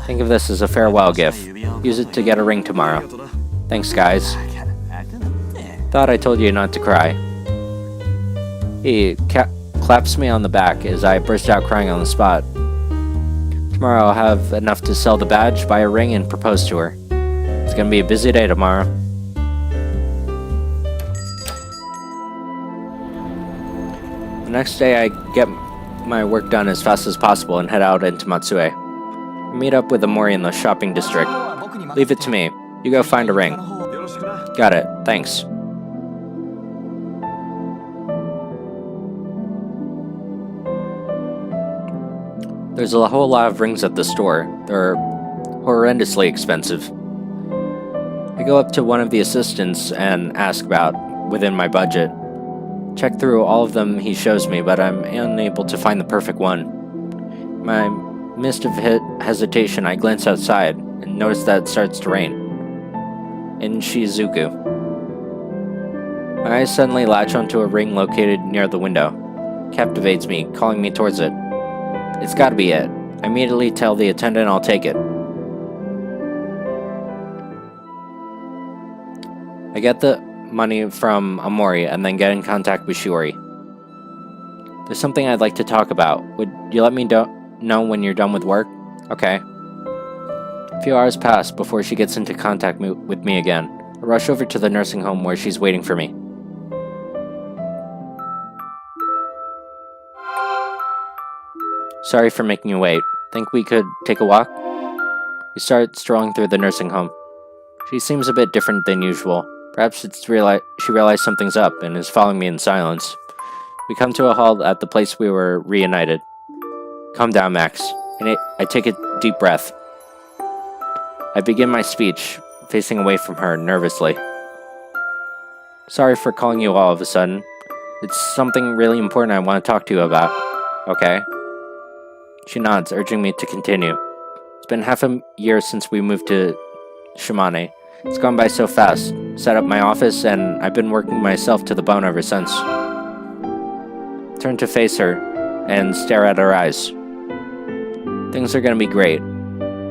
Think of this as a farewell gift. Use it to get a ring tomorrow. Thanks, guys. Thought I told you not to cry. He claps me on the back as I burst out crying on the spot. Tomorrow I'll have enough to sell the badge, buy a ring, and propose to her. It's gonna be a busy day tomorrow. The next day I get my work done as fast as possible and head out into Matsue. I meet up with Amori in the shopping district. Leave it to me. You go find a ring. Got it. Thanks. There's a whole lot of rings at the store. They're horrendously expensive. I go up to one of the assistants and ask about within my budget. Check through all of them he shows me, but I'm unable to find the perfect one. In my midst of hesitation, I glance outside and notice that it starts to rain. In Shizuku. My eyes suddenly latch onto a ring located near the window. It captivates me, calling me towards it. It's gotta be it. I immediately tell the attendant I'll take it. I get the money from Amori and then get in contact with Shiori. There's something I'd like to talk about. Would you let me know when you're done with work? Okay. A few hours pass before she gets into contact with me again. I rush over to the nursing home where she's waiting for me. Sorry for making you wait. Think we could take a walk? We start strolling through the nursing home. She seems a bit different than usual. Perhaps she realized something's up and is following me in silence. We come to a halt at the place we were reunited. Calm down, Max. I take a deep breath. I begin my speech, facing away from her nervously. Sorry for calling you all of a sudden. It's something really important I want to talk to you about. Okay? She nods, urging me to continue. It's been half a year since we moved to Shimane. It's gone by so fast. Set up my office, and I've been working myself to the bone ever since. Turn to face her and stare at her eyes. Things are gonna be great,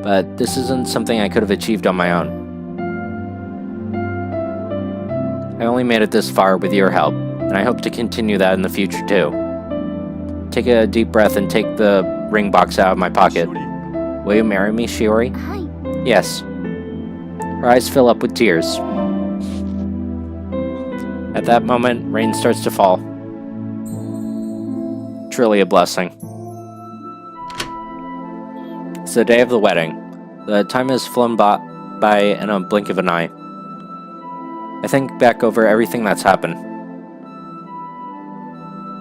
but this isn't something I could have achieved on my own. I only made it this far with your help, and I hope to continue that in the future too. Take a deep breath and take the ring box out of my pocket. Will you marry me, Shiori? Yes. Her eyes fill up with tears. At that moment, rain starts to fall. Truly a blessing. It's the day of the wedding. The time has flown by in a blink of an eye. I think back over everything that's happened.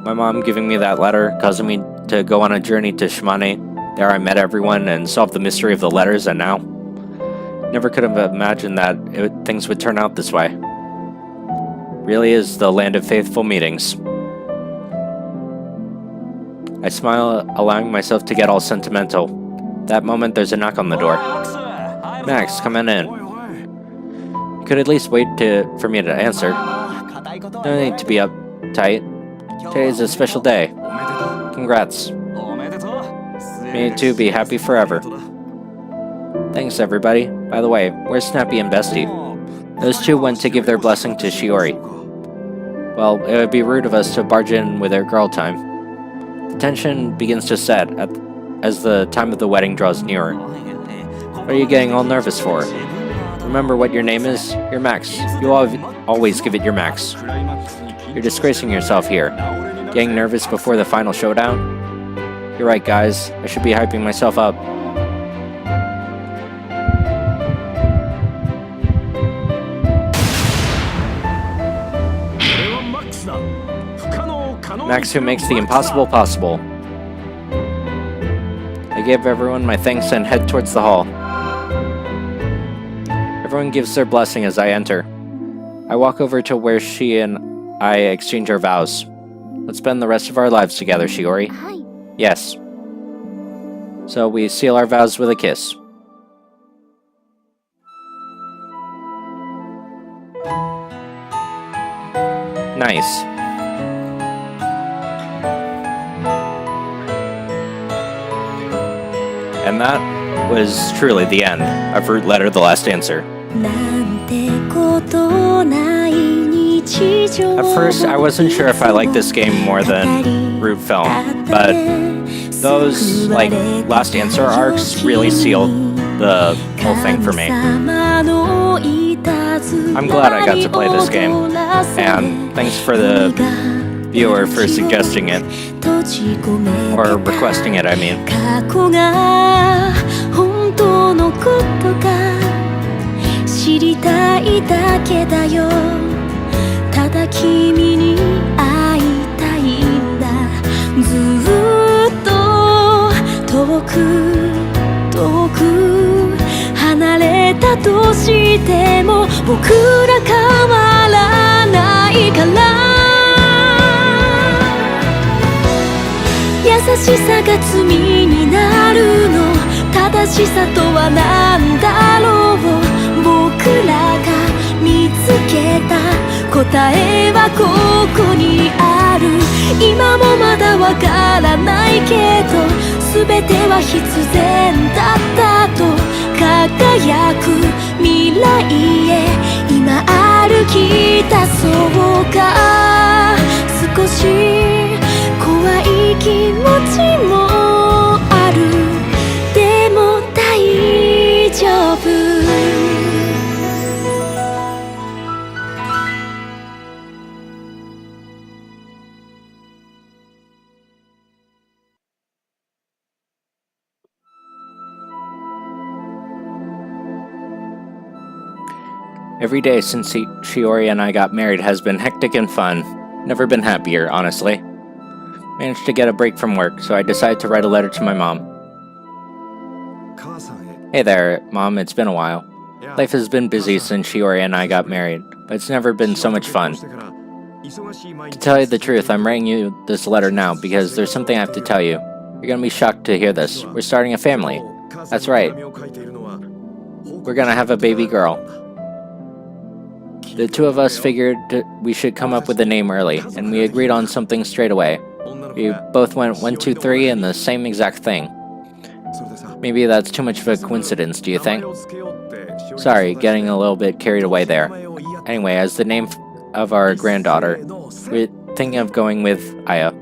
My mom giving me that letter, causing me to go on a journey to Shimane. There I met everyone and solved the mystery of the letters, and now? Never could have imagined that things would turn out this way. Really is the land of faithful meetings. I smile, allowing myself to get all sentimental. That moment, there's a knock on the door. Max, come on in. You could at least wait for me to answer. No need to be uptight. Today is a special day. Congrats. May you two be happy forever. Thanks, everybody. By the way, where's Snappy and Bestie? Those two went to give their blessing to Shiori. Well, it would be rude of us to barge in with their girl time. The tension begins to set as the time of the wedding draws nearer. What are you getting all nervous for? Remember what your name is? You're Max. You always give it your Max. You're disgracing yourself here. Getting nervous before the final showdown? You're right, guys. I should be hyping myself up. Max, who makes the impossible possible. I give everyone my thanks and head towards the hall. Everyone gives their blessing as I enter. I walk over to where she and I exchange our vows. Let's spend the rest of our lives together, Shiori. Yes. So we seal our vows with a kiss. Nice. And that was truly the end of Root Letter the Last Answer. At first, I wasn't sure if I liked this game more than Root Film, but those Last Answer arcs really sealed the whole thing for me. I'm glad I got to play this game, and thanks for the viewer for suggesting it, or requesting it, I mean. 知りたいだけだよただ君に会いたいんだずっと遠く遠く離れれたとしても僕ら変わらないから、優しさが罪になるの、正しさとは何だろう。僕らが見つけた答えはここにある。今もまだわからないけど、全ては必然だったと輝く未来へ今歩き出そうか。少し怖い気持ちもある。でも大丈夫。Every day since Shiori and I got married has been hectic and fun. Never been happier, honestly. Managed to get a break from work, so I decided to write a letter to my mom. Hey there, Mom, it's been a while. Life has been busy since Shiori and I got married, but it's never been so much fun. To tell you the truth, I'm writing you this letter now because there's something I have to tell you. You're gonna be shocked to hear this. We're starting a family. That's right. We're gonna have a baby girl. The two of us figured we should come up with a name early, and we agreed on something straight away. We both went 1, 2, 3 and the same exact thing. Maybe that's too much of a coincidence, do you think? Sorry, getting a little bit carried away there. Anyway, as the name of our granddaughter, we're thinking of going with Aya.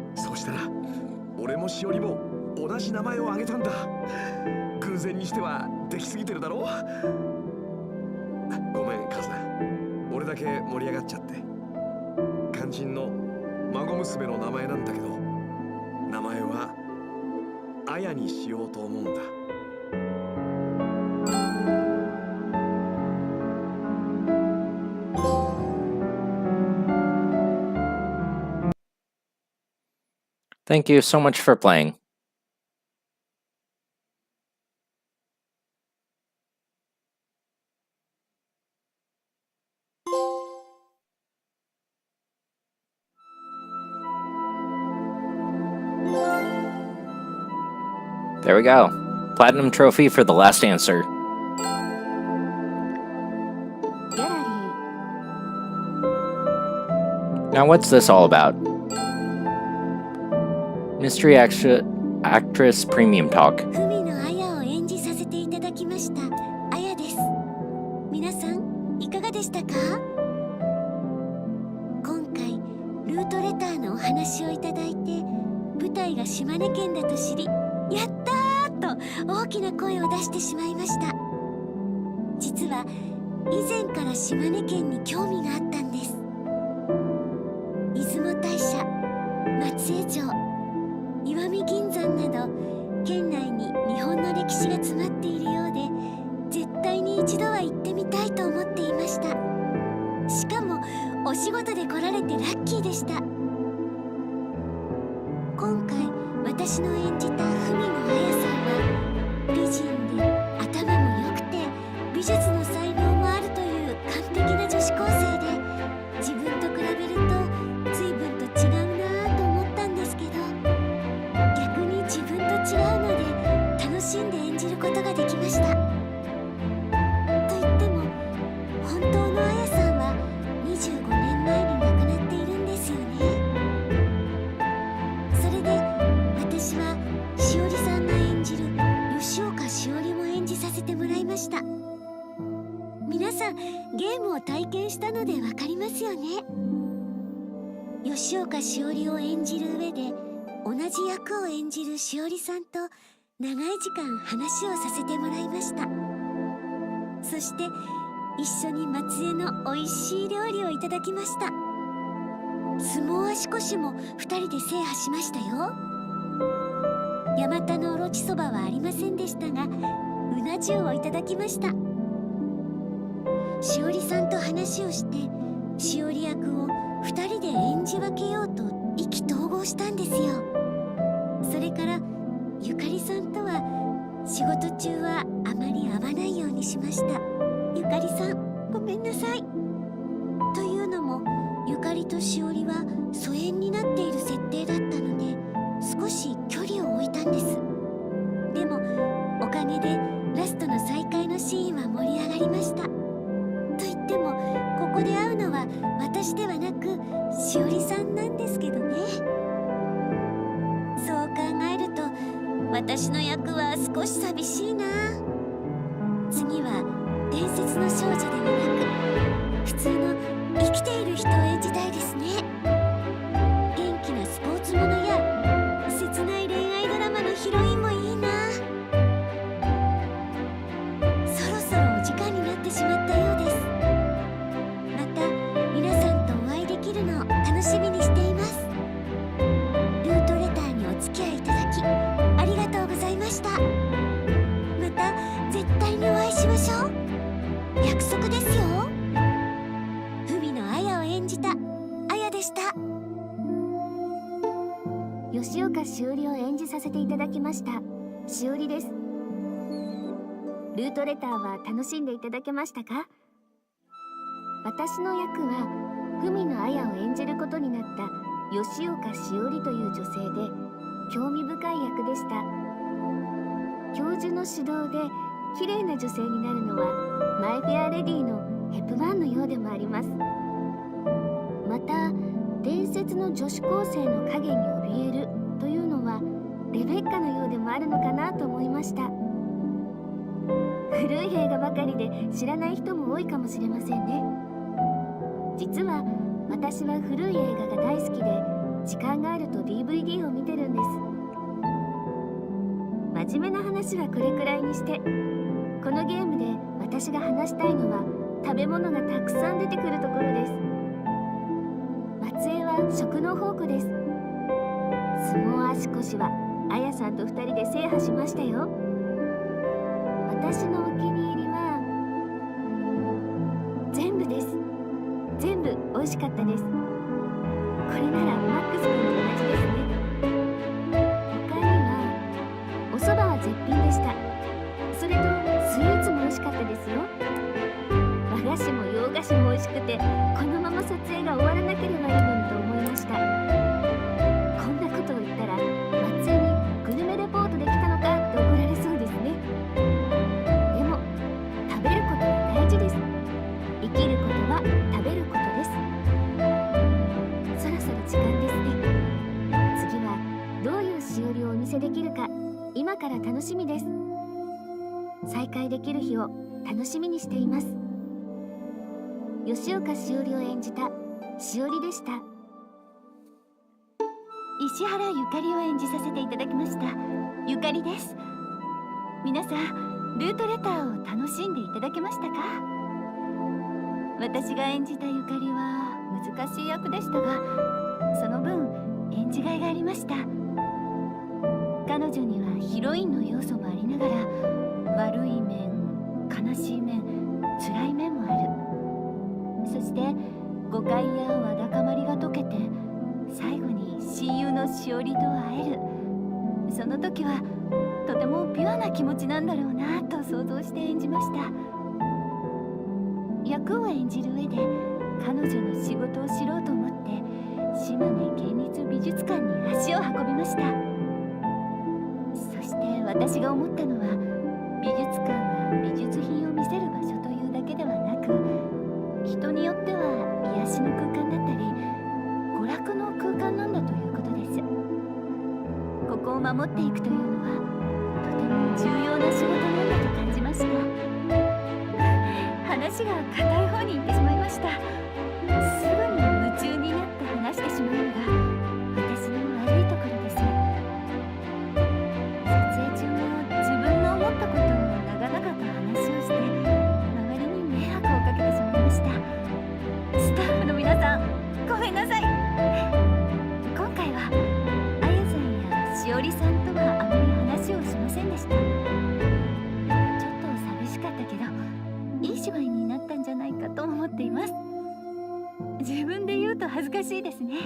Thank you so much for playing. There we go. Platinum trophy for the last answer. Now what's this all about? Mystery Actress Premium Talk. 仕事中はあまり会わないようにしました。ゆかりさん、ごめんなさい。というのも、ゆかりとしおりは疎遠になっている設定だったので、少し距離を置いたんです。でもおかげでラストの再会のシーンは盛り上がりました。と言ってもここで会うのは私ではなくしおりさんなんですけどね。そう考えると私の役は少し寂しいな。次は伝説の少女ではなく普通の生きている人を演じたいですね。元気なスポーツものや切ない恋愛ドラマのヒロインもいいな。そろそろお時間になってしまったようです。また皆さんとお会いできるのを楽しみにしています。ルートレターにお付き合いいただきありがとうございました。また絶対にお会いしましょう。約束ですよ。文のあやを演じたあやでした。吉岡しおりを演じさせていただきましたしおりです。ルートレターは楽しんでいただけましたか？私の役は文のあやを演じることになった吉岡しおりという女性で興味深い役でした。教授の指導で綺麗な女性になるのはマイ・フェア・レディのヘプバーンのようでもあります。また伝説の女子高生の影に怯えるというのはレベッカのようでもあるのかなと思いました。古い映画ばかりで知らない人も多いかもしれませんね。実は私は古い映画が大好きで時間があると DVD を見てるんです。真面目な話はこれくらいにして、このゲームで私が話したいのは食べ物がたくさん出てくるところです。松江は食の宝庫です。相撲足腰はあやさんと2人で制覇しましたよ。私のお気に入りは全部です。全部美味しかったです。これならマックス君と同じですね。他にはお蕎麦は絶品でした。それとスイーツも美味しかったですよ。和菓子も洋菓子も美味しくて、このまま撮影が終わらなければいいのにと思いました。こんなことを言ったら松江にグルメレポートできたのかって怒られそうですね。でも食べることは大事です。生きることは食べることです。そろそろ時間ですね。次はどういうしおりをお見せできるか今から楽しみです。再会できる日を楽しみにしています。吉岡しおりを演じたしおりでした。石原ゆかりを演じさせていただきましたゆかりです。皆さんルートレターを楽しんでいただけましたか？私が演じたゆかりは難しい役でしたが、その分演じがいがありました。彼女にはヒロインの要素もありながら悪い面、悲しい面、辛い面もある。そして誤解やわだかまりが解けて最後に親友のしおりと会える。その時はとてもピュアな気持ちなんだろうなと想像して演じました。役を演じる上で彼女の仕事を知ろうと思って島根県立美術館に足を運びました。そして私が思ったのは、美術館は美術品を見せる場所というだけではなく、人によっては癒しの空間だったり娯楽の空間なんだということです。ここを守っていくというのはとても重要な仕事なんだと感じました。話が硬い方に行ってしまいました。すぐに夢中になって話してしまうのが私の悪いところです。撮影中も自分の思ったことを長々と話をして周りに迷惑をかけてしまいました。スタッフの皆さん、ごめんなさい。今回はあやさんやしおりさんとはあまり話をしませんでした。ちょっと寂しかったけどいい芝居になったんじゃないかと思っています。自分で言うと恥ずかしいですね。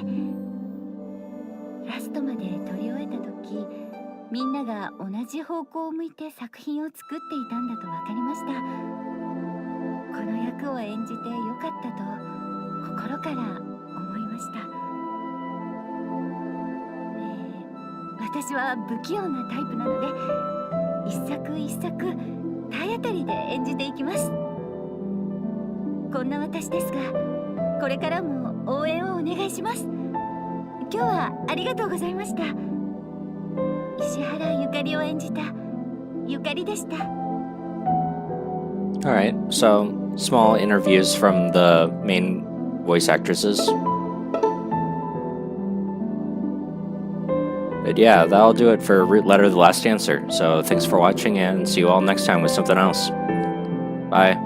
ラストまで撮り終えた時、みんなが同じ方向を向いて作品を作っていたんだと分かりました。この役を演じてよかったと心から思いました。私は不器用なタイプなので、一作一作体当たりで演じていきます。こんな私ですが、これからも応援をお願いします。今日はありがとうございました。石原ゆかりを演じたゆかりでした。 Alright, so small interviews from the main voice actresses. But yeah, that'll do it for Root Letter The Last Answer. So thanks for watching and see you all next time with something else. Bye.